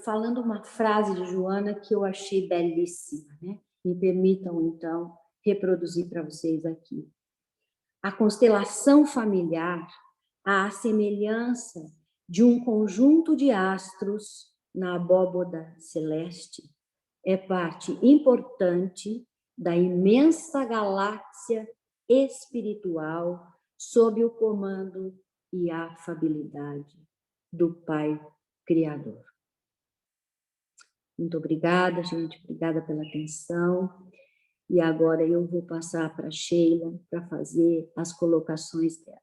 falando uma frase de Joana que eu achei belíssima, né? Me permitam, então, reproduzir para vocês aqui. A constelação familiar, à semelhança de um conjunto de astros na abóboda celeste, é parte importante da imensa galáxia espiritual sob o comando e a afabilidade do Pai Criador. Muito obrigada, gente. Obrigada pela atenção. E agora eu vou passar para a Sheila para fazer as colocações dela.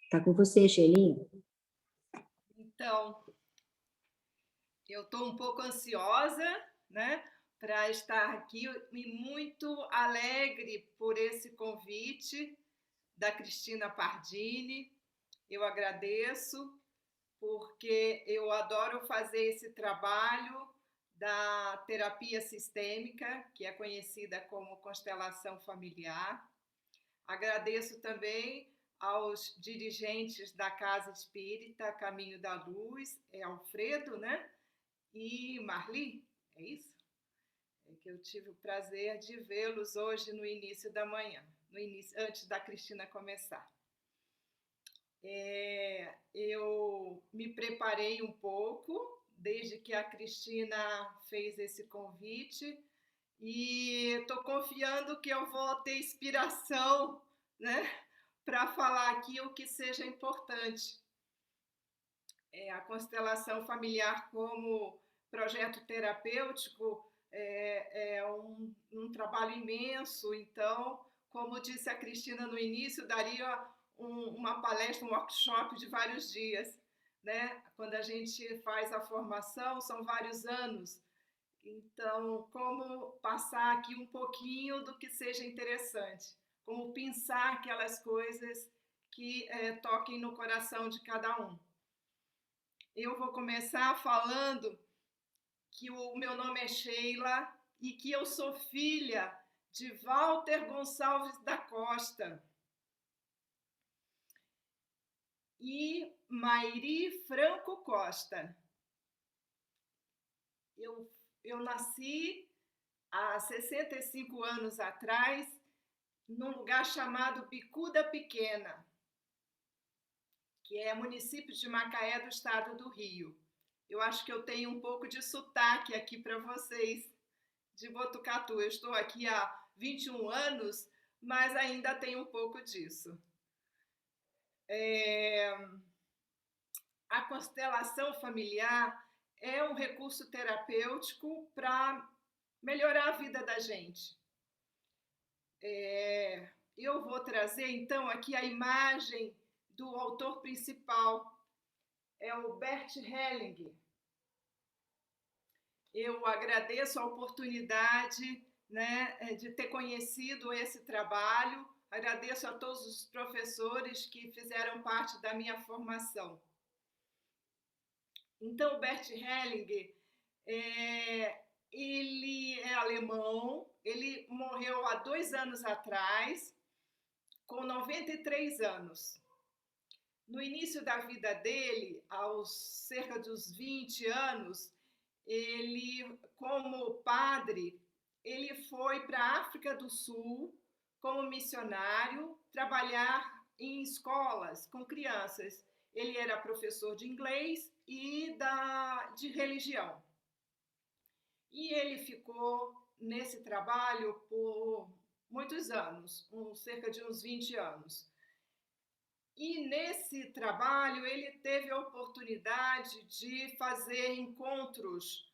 Está com você, Sheilinha? Então, eu estou um pouco ansiosa, né, para estar aqui e muito alegre por esse convite da Cristina Pardini. Eu agradeço, porque eu adoro fazer esse trabalho da terapia sistêmica, que é conhecida como constelação familiar. Agradeço também aos dirigentes da Casa Espírita Caminho da Luz, Alfredo, né? E Marli, é isso? É que eu tive o prazer de vê-los hoje no início da manhã, antes da Cristina começar. Eu me preparei um pouco, desde que a Cristina fez esse convite, e estou confiando que eu vou ter inspiração, né, para falar aqui o que seja importante. A constelação familiar como projeto terapêutico é um trabalho imenso. Então, como disse a Cristina no início, daria uma palestra, um workshop de vários dias, né? Quando a gente faz a formação, são vários anos. Então, como passar aqui um pouquinho do que seja interessante, como pensar aquelas coisas que toquem no coração de cada um. Eu vou começar falando que o meu nome é Sheila e que eu sou filha de Walter Gonçalves da Costa e Mairi Franco Costa. Eu nasci há 65 anos atrás num lugar chamado Bicuda Pequena, que é município de Macaé, do estado do Rio. Eu acho que eu tenho um pouco de sotaque aqui para vocês de Botucatu. Eu estou aqui há 21 anos, mas ainda tenho um pouco disso. A constelação familiar é um recurso terapêutico para melhorar a vida da gente. Eu vou trazer, então, aqui a imagem do autor principal, é o Bert Hellinger. Eu agradeço a oportunidade, né, de ter conhecido esse trabalho. Agradeço a todos os professores que fizeram parte da minha formação. Então, o Bert Hellinger, ele é alemão, ele morreu há 2 anos atrás, com 93 anos. No início da vida dele, aos cerca dos 20 anos, ele, como padre, ele foi para a África do Sul como missionário, trabalhar em escolas com crianças. Ele era professor de inglês e de religião. E ele ficou nesse trabalho por muitos anos, cerca de uns 20 anos. E nesse trabalho ele teve a oportunidade de fazer encontros,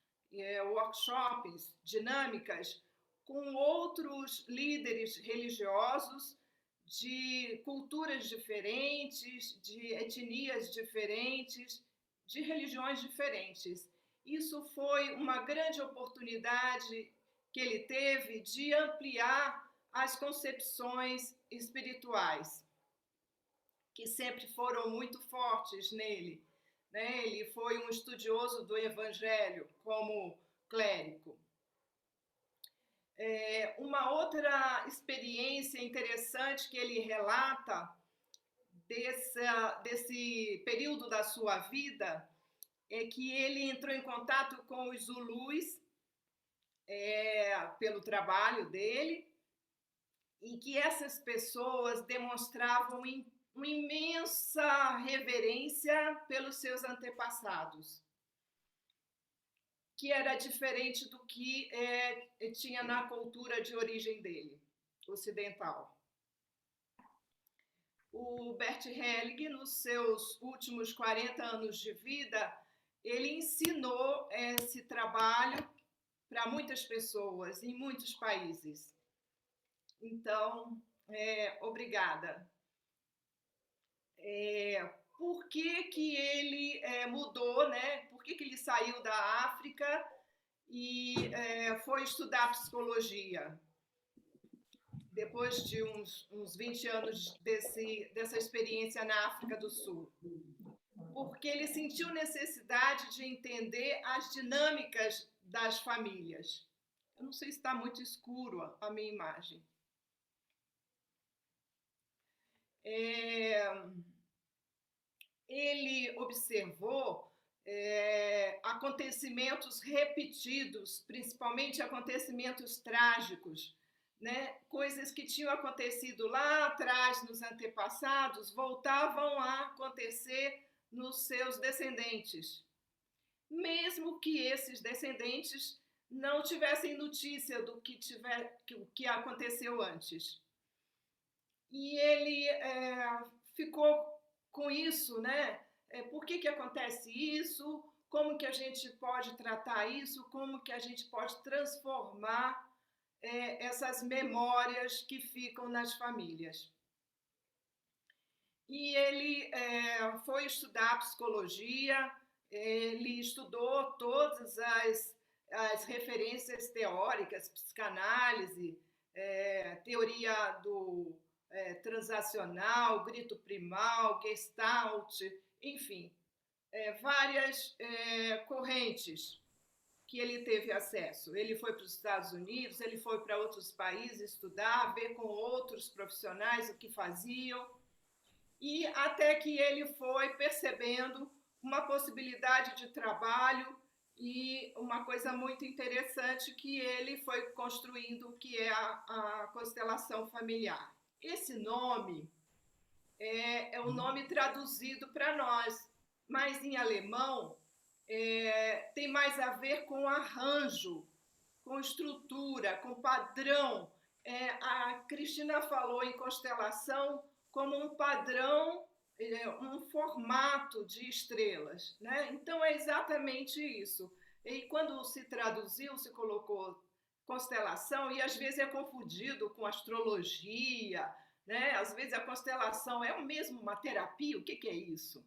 workshops, dinâmicas, com outros líderes religiosos de culturas diferentes, de etnias diferentes, de religiões diferentes. Isso foi uma grande oportunidade que ele teve de ampliar as concepções espirituais, que sempre foram muito fortes nele, né? Ele foi um estudioso do Evangelho como clérigo. Uma outra experiência interessante que ele relata desse período da sua vida é que ele entrou em contato com os Zulus pelo trabalho dele, e que essas pessoas demonstravam uma imensa reverência pelos seus antepassados, que era diferente do que tinha na cultura de origem dele, ocidental. O Bert Hellinger, nos seus últimos 40 anos de vida, ele ensinou esse trabalho para muitas pessoas, em muitos países. Então, obrigada. Por que ele mudou, né? Por que ele saiu da África e foi estudar psicologia? Depois de uns 20 anos dessa experiência na África do Sul. Porque ele sentiu necessidade de entender as dinâmicas das famílias. Eu não sei se está muito escuro a minha imagem. Ele observou acontecimentos repetidos, principalmente acontecimentos trágicos, né? Coisas que tinham acontecido lá atrás nos antepassados voltavam a acontecer nos seus descendentes, mesmo que esses descendentes não tivessem notícia do que aconteceu antes. E ele ficou com isso, né? Por que acontece isso? Como que a gente pode tratar isso? Como que a gente pode transformar essas memórias que ficam nas famílias? E ele foi estudar psicologia, ele estudou todas as referências teóricas, psicanálise, teoria do transacional, grito primal, Gestalt, enfim, várias correntes que ele teve acesso. Ele foi para os Estados Unidos, ele foi para outros países estudar, ver com outros profissionais o que faziam, e até que ele foi percebendo uma possibilidade de trabalho e uma coisa muito interessante que ele foi construindo, que é a constelação familiar. Esse nome é um nome traduzido para nós, mas em alemão tem mais a ver com arranjo, com estrutura, com padrão. A Cristina falou em constelação como um padrão, um formato de estrelas, né? Então é exatamente isso. E quando se traduziu, se colocou constelação, e às vezes é confundido com astrologia, né? Às vezes a constelação é mesmo uma terapia, o que é isso?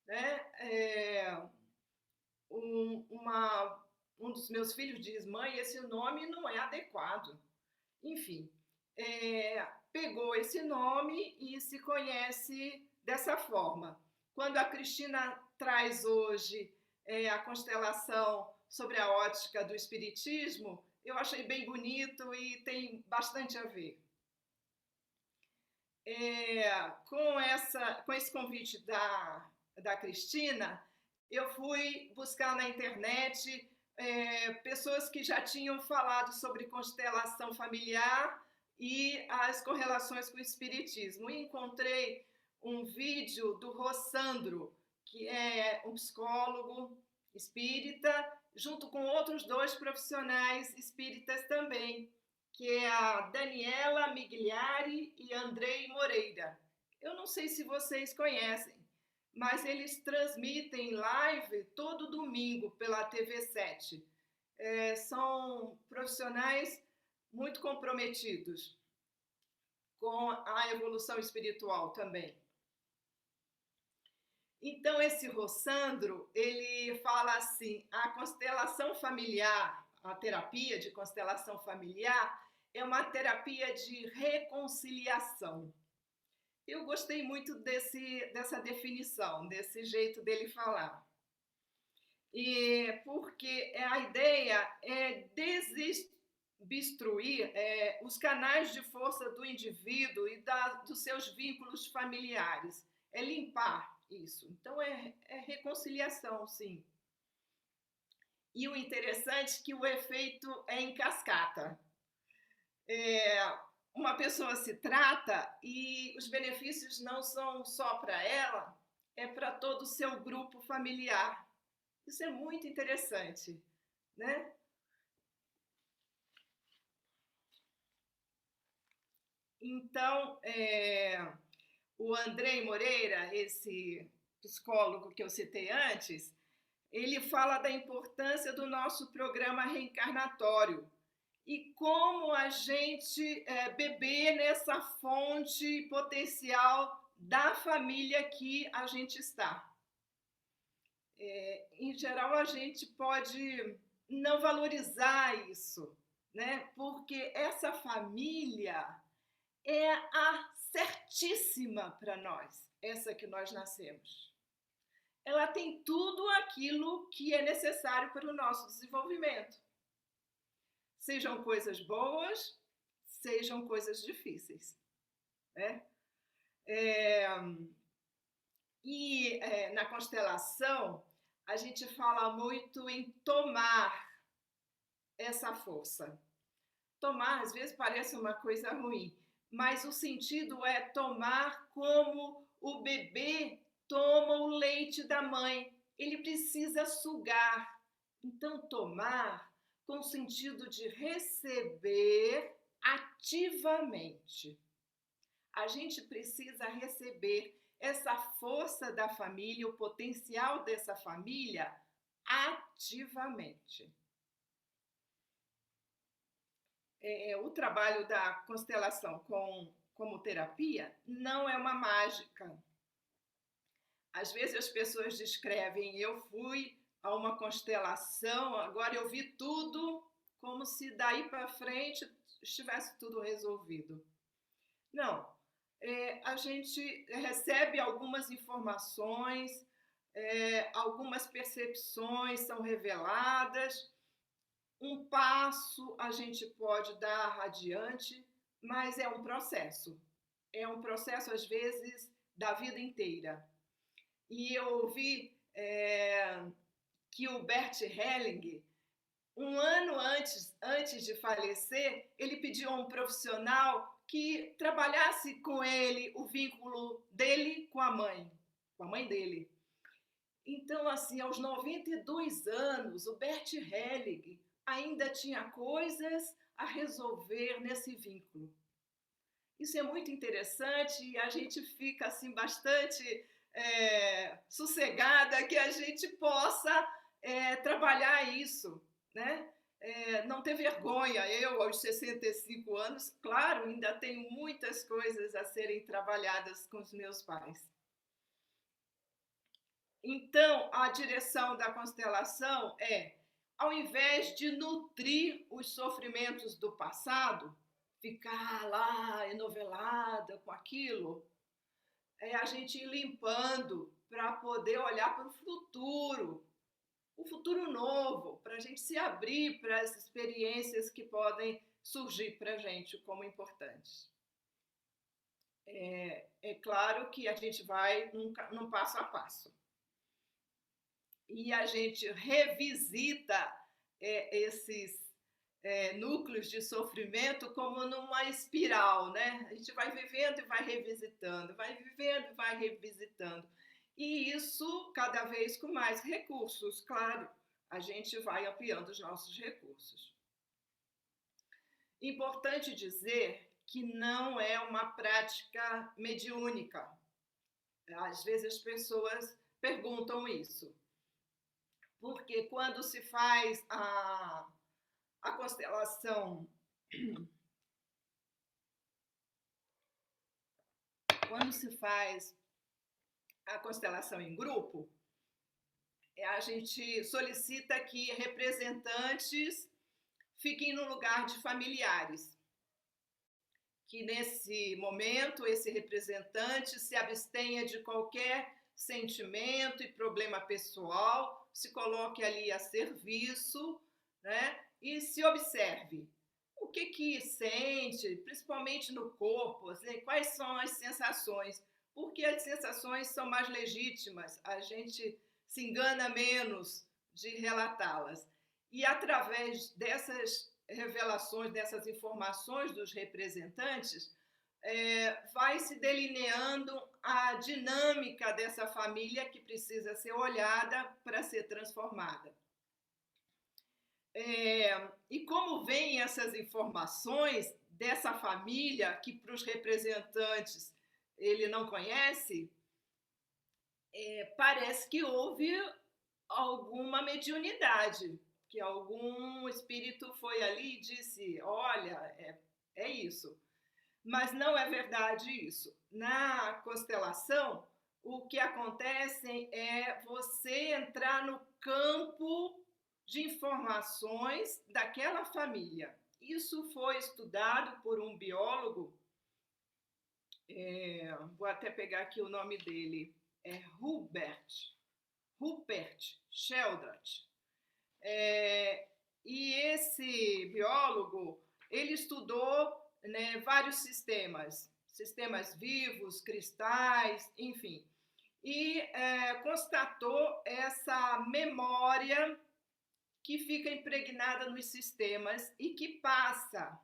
Né? Um dos meus filhos diz: mãe, esse nome não é adequado. Enfim, pegou esse nome e se conhece dessa forma. Quando a Cristina traz hoje a constelação sobre a ótica do Espiritismo, eu achei bem bonito e tem bastante a ver. Com esse convite da Cristina, eu fui buscar na internet pessoas que já tinham falado sobre constelação familiar e as correlações com o Espiritismo. E encontrei um vídeo do Rossandro, que é um psicólogo espírita, junto com outros 2 profissionais espíritas também, que é a Daniela Migliari e Andrei Moreira. Eu não sei se vocês conhecem, mas eles transmitem live todo domingo pela TV7. São profissionais muito comprometidos com a evolução espiritual também. Então, esse Rossandro, ele fala assim, a constelação familiar, a terapia de constelação familiar, é uma terapia de reconciliação. Eu gostei muito dessa definição, desse jeito dele falar. E porque a ideia é desobstruir os canais de força do indivíduo e dos seus vínculos familiares. É limpar isso. Então, é reconciliação, sim. E o interessante é que o efeito é em cascata. Uma pessoa se trata e os benefícios não são só para ela, é para todo o seu grupo familiar. Isso é muito interessante, né? Então, o Andrei Moreira, esse psicólogo que eu citei antes, ele fala da importância do nosso programa reencarnatório e como a gente beber nessa fonte potencial da família que a gente está. Em geral, a gente pode não valorizar isso, né? Porque essa família é a certíssima para nós, essa que nós nascemos. Ela tem tudo aquilo que é necessário para o nosso desenvolvimento. Sejam coisas boas, sejam coisas difíceis, né? Na constelação, a gente fala muito em tomar essa força. Tomar, às vezes, parece uma coisa ruim, mas o sentido é tomar como o bebê toma o leite da mãe. Ele precisa sugar. Então, tomar com o sentido de receber ativamente. A gente precisa receber essa força da família, o potencial dessa família, ativamente. O trabalho da constelação como terapia não é uma mágica. Às vezes as pessoas descrevem, eu fui a uma constelação, agora eu vi tudo, como se daí para frente estivesse tudo resolvido. Não, a gente recebe algumas informações, algumas percepções são reveladas, um passo a gente pode dar adiante, mas é um processo. É um processo, às vezes, da vida inteira. E eu ouvi que o Bert Helling, um ano antes de falecer, ele pediu a um profissional que trabalhasse com ele o vínculo dele com a mãe dele. Então, assim, aos 92 anos, o Bert Helling ainda tinha coisas a resolver nesse vínculo. Isso é muito interessante e a gente fica assim bastante sossegada que a gente possa trabalhar isso, né? Não ter vergonha. Eu, aos 65 anos, claro, ainda tenho muitas coisas a serem trabalhadas com os meus pais. Então, a direção da constelação ao invés de nutrir os sofrimentos do passado, ficar lá enovelada com aquilo, é a gente ir limpando para poder olhar para o futuro novo, para a gente se abrir para as experiências que podem surgir para a gente como importantes. É claro que a gente vai num passo a passo. E a gente revisita esses núcleos de sofrimento como numa espiral, né? A gente vai vivendo e vai revisitando, vai vivendo e vai revisitando. E isso cada vez com mais recursos, claro, a gente vai ampliando os nossos recursos. Importante dizer que não é uma prática mediúnica. Às vezes as pessoas perguntam isso. Porque quando se faz a constelação, quando se faz a constelação em grupo, a gente solicita que representantes fiquem no lugar de familiares. Que nesse momento esse representante se abstenha de qualquer sentimento e problema pessoal, se coloque ali a serviço, né? E se observe o que sente, principalmente no corpo, assim, quais são as sensações, porque as sensações são mais legítimas, a gente se engana menos de relatá-las. E através dessas revelações, dessas informações dos representantes, vai se delineando a dinâmica dessa família que precisa ser olhada para ser transformada. E como vêm essas informações dessa família que para os representantes ele não conhece, parece que houve alguma mediunidade, que algum espírito foi ali e disse, olha, é isso. Mas não é verdade isso. Na constelação, o que acontece é você entrar no campo de informações daquela família. Isso foi estudado por um biólogo, vou até pegar aqui o nome dele, é Rupert Sheldrake. E esse biólogo, ele estudou, né, vários sistemas vivos, cristais, enfim, e constatou essa memória que fica impregnada nos sistemas e que passa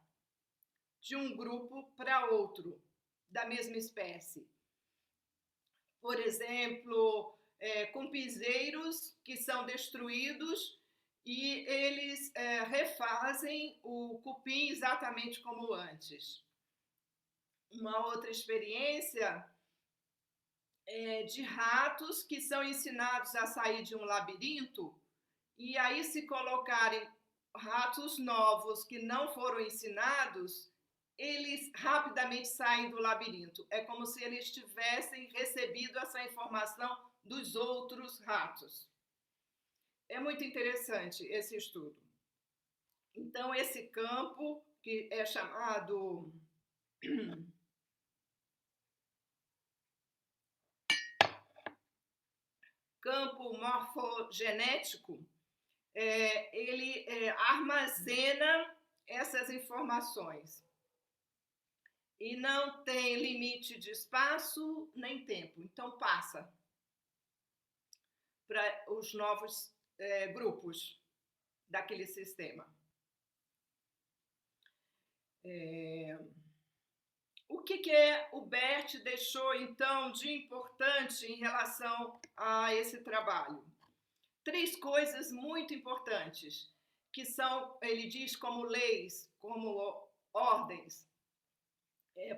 de um grupo para outro, da mesma espécie. Por exemplo, com piseiros que são destruídos e eles refazem o cupim exatamente como antes. Uma outra experiência é de ratos que são ensinados a sair de um labirinto e aí se colocarem ratos novos que não foram ensinados, eles rapidamente saem do labirinto. É como se eles tivessem recebido essa informação dos outros ratos. É muito interessante esse estudo. Então, esse campo, que é chamado campo morfogenético, ele armazena essas informações. E não tem limite de espaço nem tempo. Então, passa para os novos grupos daquele sistema. O que o Bert deixou, então, de importante em relação a esse trabalho? 3 coisas muito importantes, que são, ele diz, como leis, como ordens,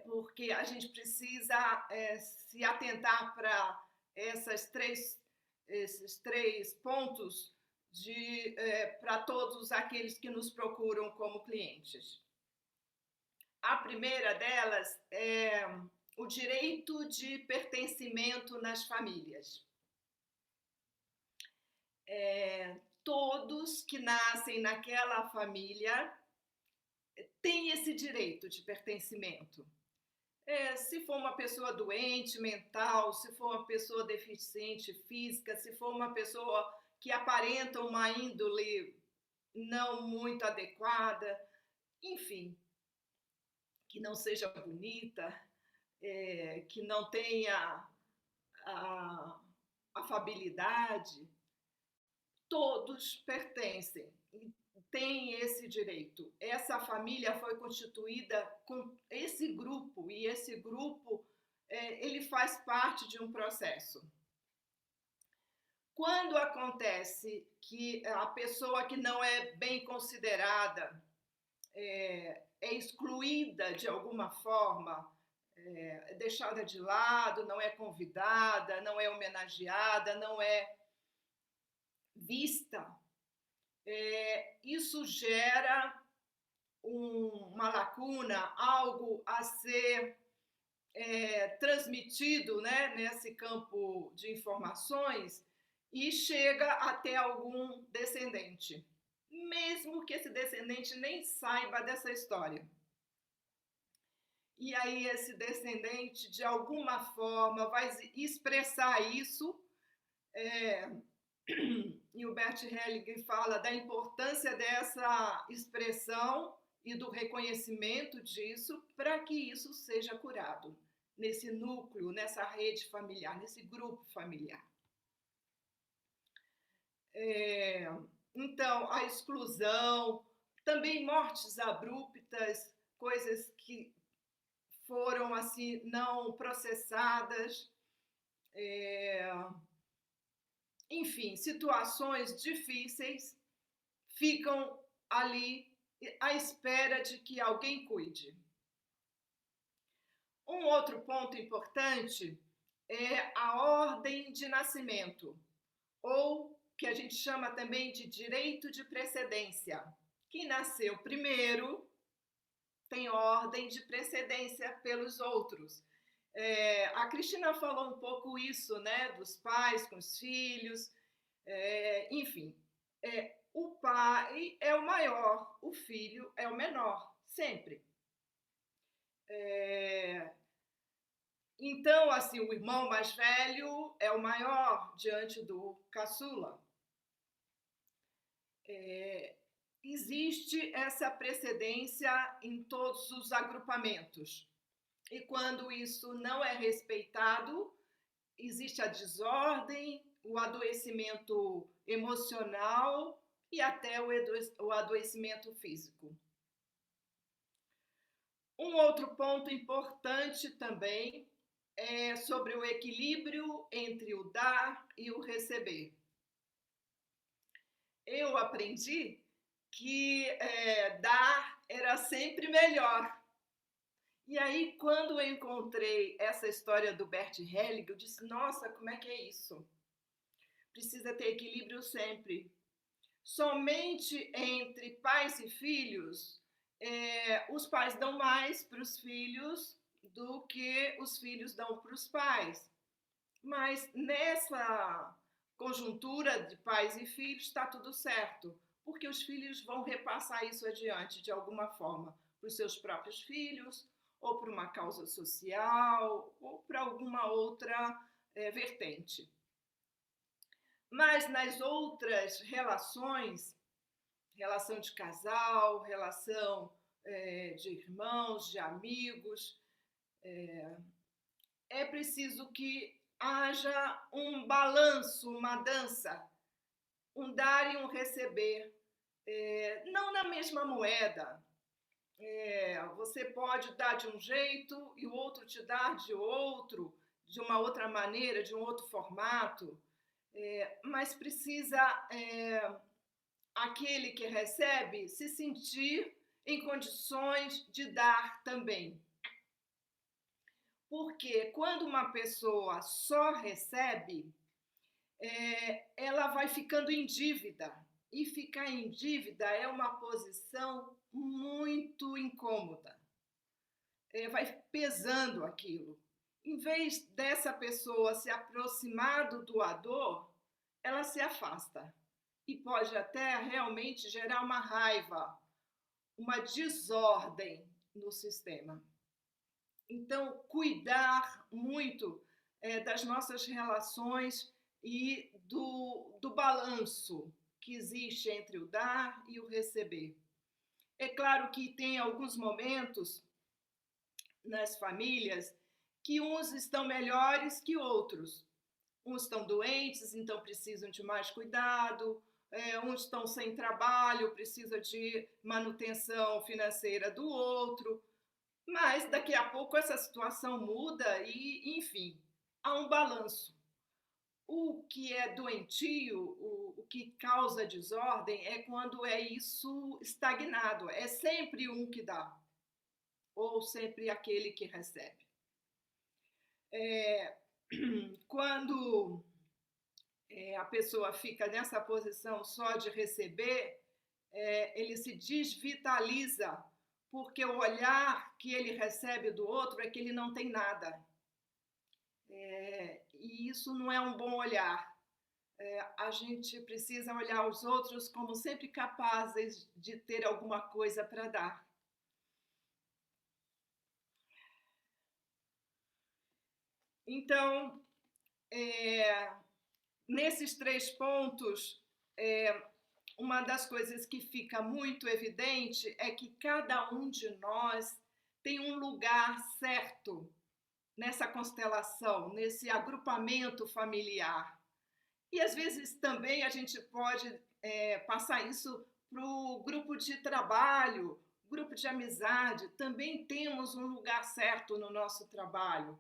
porque a gente precisa se atentar para esses três pontos para todos aqueles que nos procuram como clientes. A primeira delas é o direito de pertencimento nas famílias. Todos que nascem naquela família tem esse direito de pertencimento. Se for uma pessoa doente mental, se for uma pessoa deficiente física, se for uma pessoa que aparenta uma índole não muito adequada, enfim, que não seja bonita, que não tenha a afabilidade, todos pertencem e têm esse direito. Essa família foi constituída com esse grupo, e esse grupo ele faz parte de um processo. Quando acontece que a pessoa que não é bem considerada é excluída de alguma forma, é deixada de lado, não é convidada, não é homenageada, não é vista, isso gera uma lacuna, algo a ser transmitido, né, nesse campo de informações e chega até algum descendente, mesmo que esse descendente nem saiba dessa história. E aí esse descendente, de alguma forma, vai expressar isso, e o Bert Hellinger fala da importância dessa expressão e do reconhecimento disso para que isso seja curado nesse núcleo, nessa rede familiar, nesse grupo familiar. Então, a exclusão, também mortes abruptas, coisas que foram assim não processadas, enfim, situações difíceis ficam ali à espera de que alguém cuide. Um outro ponto importante é a ordem de nascimento, ou que a gente chama também de direito de precedência. Quem nasceu primeiro tem ordem de precedência pelos outros. A Cristina falou um pouco isso, né, dos pais com os filhos, enfim, o pai é o maior, o filho é o menor, sempre. Então, assim, o irmão mais velho é o maior diante do caçula. Existe essa precedência em todos os agrupamentos. E quando isso não é respeitado, existe a desordem, o adoecimento emocional e até o adoecimento físico. Um outro ponto importante também é sobre o equilíbrio entre o dar e o receber. Eu aprendi que dar era sempre melhor. E aí, quando eu encontrei essa história do Bert Hellinger, eu disse, nossa, como é que é isso? Precisa ter equilíbrio sempre. Somente entre pais e filhos, os pais dão mais para os filhos do que os filhos dão para os pais. Mas nessa conjuntura de pais e filhos está tudo certo, porque os filhos vão repassar isso adiante de alguma forma para os seus próprios filhos, ou para uma causa social, ou para alguma outra vertente. Mas nas outras relações, relação de casal, relação de irmãos, de amigos, é preciso que haja um balanço, uma dança, um dar e um receber, não na mesma moeda. Você pode dar de um jeito e o outro te dar de outro, de uma outra maneira, de um outro formato, mas precisa aquele que recebe se sentir em condições de dar também. Porque quando uma pessoa só recebe, ela vai ficando em dívida. E ficar em dívida é uma posição muito incômoda. Vai pesando aquilo. Em vez dessa pessoa se aproximar do doador, ela se afasta. E pode até realmente gerar uma raiva, uma desordem no sistema. Então, cuidar muito das nossas relações e do balanço que existe entre o dar e o receber. É claro que tem alguns momentos nas famílias que uns estão melhores que outros. Uns estão doentes, então precisam de mais cuidado, uns estão sem trabalho, precisam de manutenção financeira do outro, mas daqui a pouco essa situação muda e, enfim, há um balanço. O que é doentio, o que causa desordem, é quando é isso estagnado. É sempre um que dá, ou sempre aquele que recebe. Quando a pessoa fica nessa posição só de receber, ele se desvitaliza, porque o olhar que ele recebe do outro é que ele não tem nada. E isso não é um bom olhar. A gente precisa olhar os outros como sempre capazes de ter alguma coisa para dar. Então, nesses 3 pontos, uma das coisas que fica muito evidente é que cada um de nós tem um lugar certo nessa constelação, nesse agrupamento familiar. E às vezes também a gente pode passar isso para o grupo de trabalho, grupo de amizade. Também temos um lugar certo no nosso trabalho.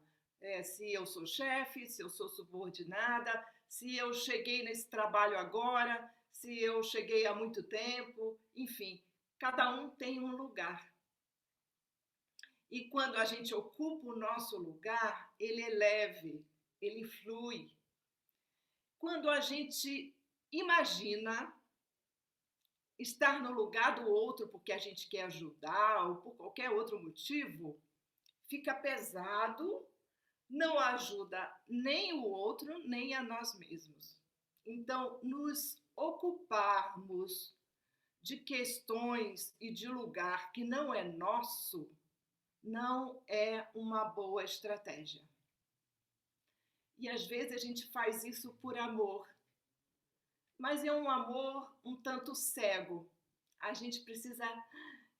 Se eu sou chefe, se eu sou subordinada, se eu cheguei nesse trabalho agora, se eu cheguei há muito tempo, enfim, cada um tem um lugar. E quando a gente ocupa o nosso lugar, ele é leve, ele flui. Quando a gente imagina estar no lugar do outro porque a gente quer ajudar ou por qualquer outro motivo, fica pesado, não ajuda nem o outro, nem a nós mesmos. Então, nos ocuparmos de questões e de lugar que não é nosso, não é uma boa estratégia. E às vezes a gente faz isso por amor, mas é um amor um tanto cego. A gente precisa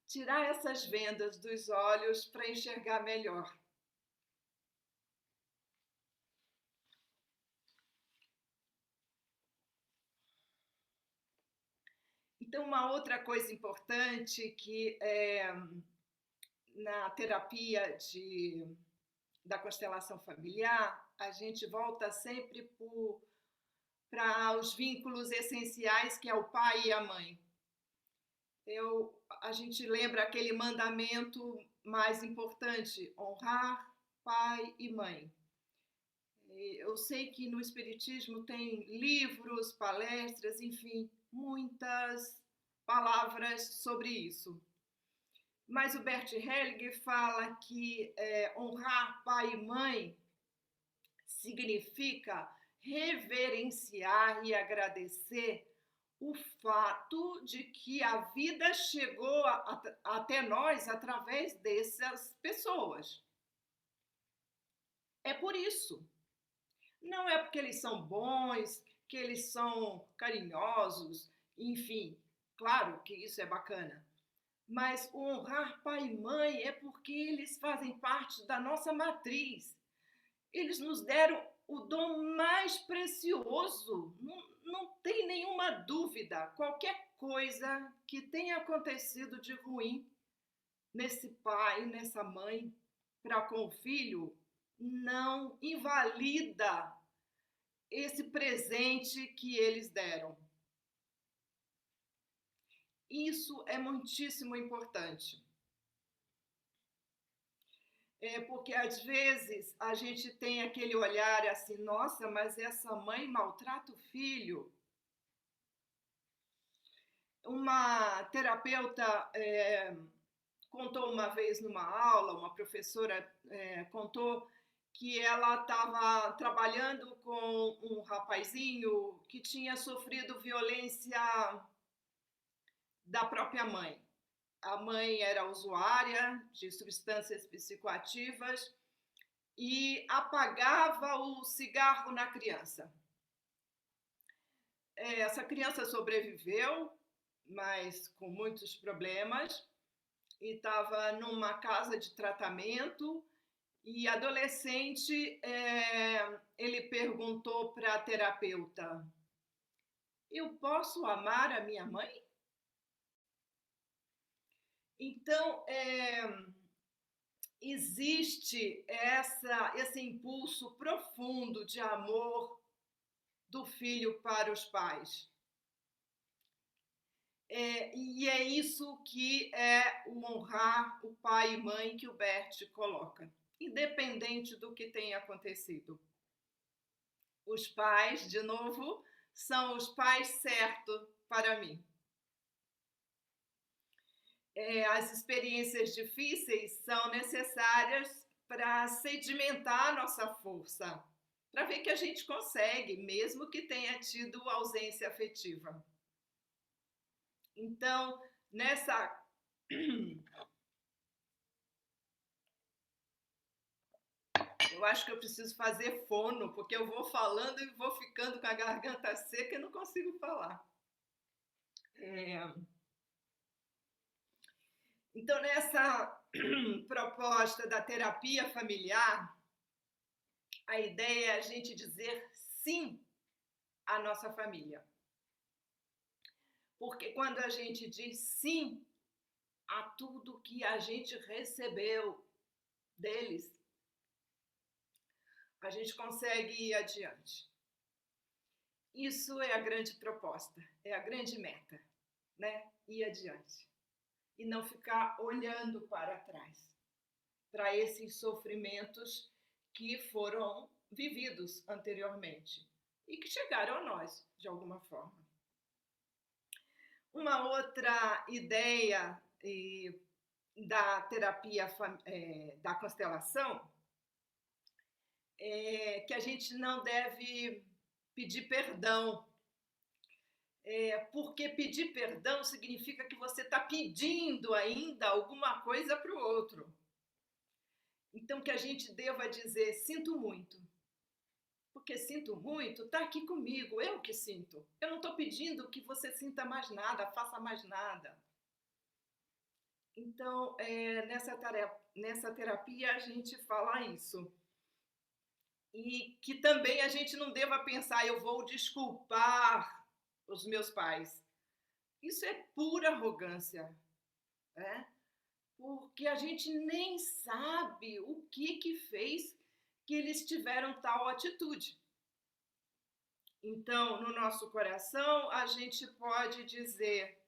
tirar essas vendas dos olhos para enxergar melhor. Então, uma outra coisa importante que na terapia da constelação familiar, a gente volta sempre para os vínculos essenciais, que é o pai e a mãe. A gente lembra aquele mandamento mais importante, honrar pai e mãe. Eu sei que no Espiritismo tem livros, palestras, enfim, muitas palavras sobre isso. Mas o Bert Hellinger fala que honrar pai e mãe significa reverenciar e agradecer o fato de que a vida chegou até nós através dessas pessoas. É por isso. Não é porque eles são bons, que eles são carinhosos, enfim, claro que isso é bacana. Mas honrar pai e mãe é porque eles fazem parte da nossa matriz. Eles nos deram o dom mais precioso, não tem nenhuma dúvida. Qualquer coisa que tenha acontecido de ruim nesse pai, nessa mãe, para com o filho, não invalida esse presente que eles deram. Isso é muitíssimo importante. Porque às vezes a gente tem aquele olhar assim, nossa, mas essa mãe maltrata o filho. Uma terapeuta contou uma vez numa aula, uma professora contou que ela estava trabalhando com um rapazinho que tinha sofrido violência da própria mãe. a mãe era usuária de substâncias psicoativas e apagava o cigarro na criança. Essa criança sobreviveu, mas com muitos problemas, e estava numa casa de tratamento. E adolescente, ele perguntou para a terapeuta: eu posso amar a minha mãe? Então, existe esse impulso profundo de amor do filho para os pais. E é isso que é o honrar o pai e mãe que o Bert coloca, independente do que tenha acontecido. Os pais, de novo, são os pais certos para mim. As experiências difíceis são necessárias para sedimentar a nossa força, para ver que a gente consegue, mesmo que tenha tido ausência afetiva. Então, eu acho que eu preciso fazer fono, porque eu vou falando e vou ficando com a garganta seca e não consigo falar. Então, nessa proposta da terapia familiar, a ideia é a gente dizer sim à nossa família. Porque quando a gente diz sim a tudo que a gente recebeu deles, a gente consegue ir adiante. Isso é a grande proposta, é a grande meta, né? Ir adiante. E não ficar olhando para trás, para esses sofrimentos que foram vividos anteriormente e que chegaram a nós, de alguma forma. Uma outra ideia da terapia da constelação é que a gente não deve pedir perdão, porque pedir perdão significa que você está pedindo ainda alguma coisa para o outro. Então, que a gente deva dizer, sinto muito. Porque sinto muito, está aqui comigo, eu que sinto. Eu não estou pedindo que você sinta mais nada, faça mais nada. Então, nessa terapia, a gente fala isso. E que também a gente não deva pensar, eu vou desculpar os meus pais. Isso é pura arrogância, né? Porque a gente nem sabe o que fez que eles tiveram tal atitude. Então, no nosso coração, a gente pode dizer: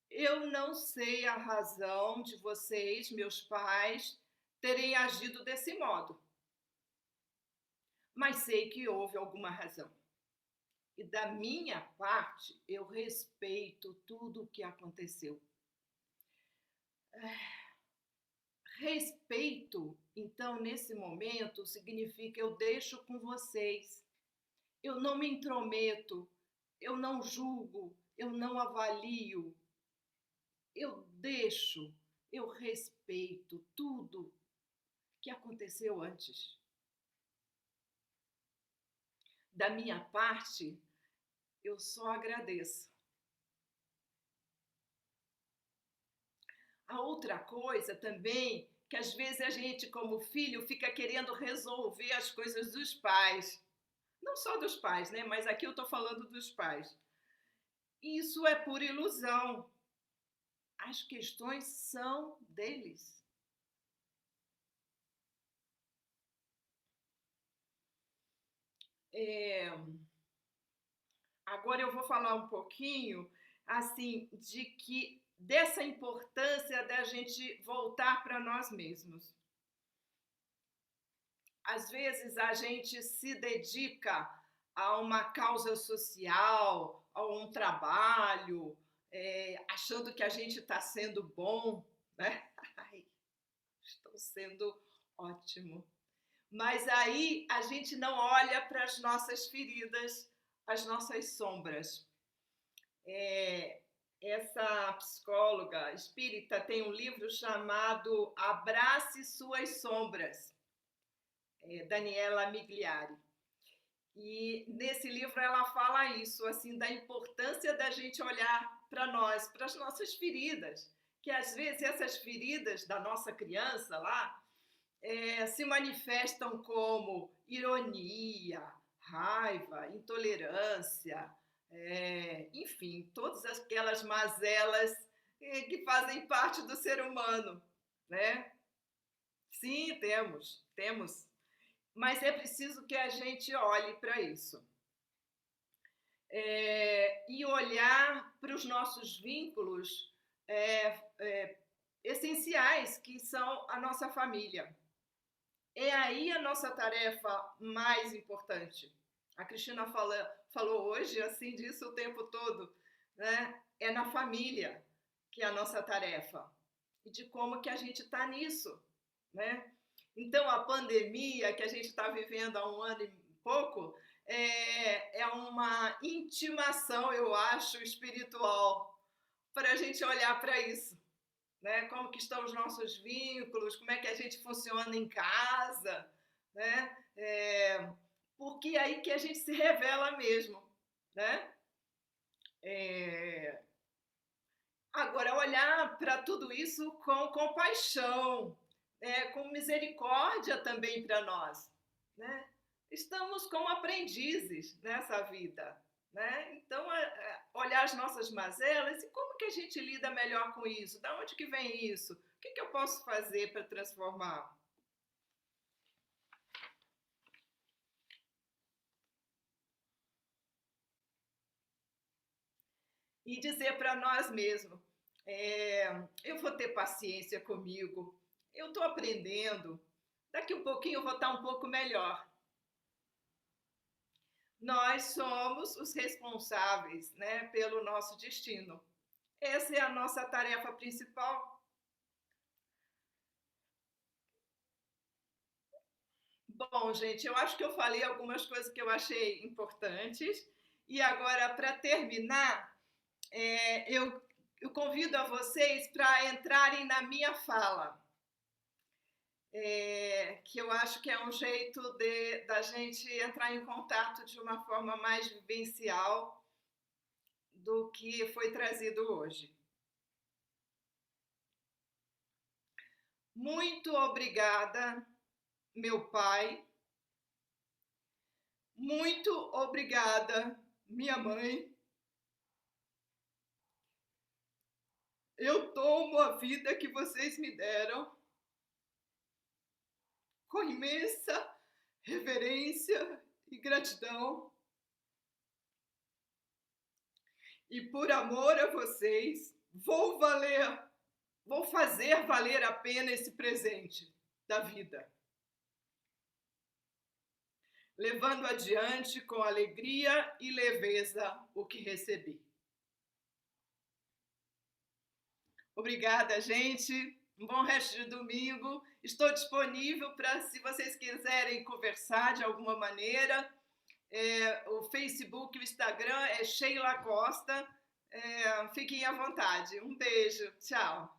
eu não sei a razão de vocês, meus pais, terem agido desse modo, mas sei que houve alguma razão. E da minha parte, eu respeito tudo o que aconteceu. Respeito, então, nesse momento, significa eu deixo com vocês. Eu não me intrometo, eu não julgo, eu não avalio. Eu deixo, eu respeito tudo que aconteceu antes. Da minha parte, eu só agradeço. A outra coisa também, que às vezes a gente, como filho, fica querendo resolver as coisas dos pais. Não só dos pais, né? Mas aqui eu estou falando dos pais. Isso é pura ilusão. As questões são deles. Agora eu vou falar um pouquinho assim dessa importância da gente voltar para nós mesmos. Às vezes a gente se dedica a uma causa social, a um trabalho, achando que a gente está sendo bom, né? Ai, estou sendo ótimo. Mas aí a gente não olha para as nossas feridas, as nossas sombras. essa psicóloga espírita tem um livro chamado Abrace Suas Sombras, Daniela Migliari. E nesse livro ela fala isso, assim, da importância da gente olhar para nós, para as nossas feridas, que às vezes essas feridas da nossa criança lá se manifestam como ironia, raiva, intolerância, enfim, todas aquelas mazelas que fazem parte do ser humano, né? Sim, temos, mas é preciso que a gente olhe para isso. E olhar para os nossos vínculos essenciais, que são a nossa família. É aí a nossa tarefa mais importante. A Cristina falou hoje assim disso o tempo todo, né? É na família que é a nossa tarefa e de como que a gente está nisso, né? Então a pandemia que a gente está vivendo há um ano e pouco é uma intimação, eu acho, espiritual para a gente olhar para isso. Né? Como que estão os nossos vínculos, como é que a gente funciona em casa, né? Porque é aí que a gente se revela mesmo, né? Agora, olhar para tudo isso com compaixão, com misericórdia também para nós, né? Estamos como aprendizes nessa vida, né? Então, olhar as nossas mazelas e como que a gente lida melhor com isso? Da onde que vem isso? O que eu posso fazer para transformar? E dizer para nós mesmos, eu vou ter paciência comigo, eu estou aprendendo, daqui um pouquinho eu vou estar um pouco melhor. Nós somos os responsáveis, né, pelo nosso destino. Essa é a nossa tarefa principal. Bom, gente, eu acho que eu falei algumas coisas que eu achei importantes. E agora, para terminar, eu convido a vocês para entrarem na minha fala, que eu acho que é um jeito da gente entrar em contato de uma forma mais vivencial do que foi trazido hoje. Muito obrigada, meu pai. Muito obrigada, minha mãe. Eu tomo a vida que vocês me deram com imensa reverência e gratidão. E por amor a vocês, vou fazer valer a pena esse presente da vida, levando adiante com alegria e leveza o que recebi. Obrigada, gente. Um bom resto de domingo. Estou disponível para, se vocês quiserem conversar de alguma maneira. O Facebook, o Instagram é Sheila Costa. Fiquem à vontade. Um beijo. Tchau.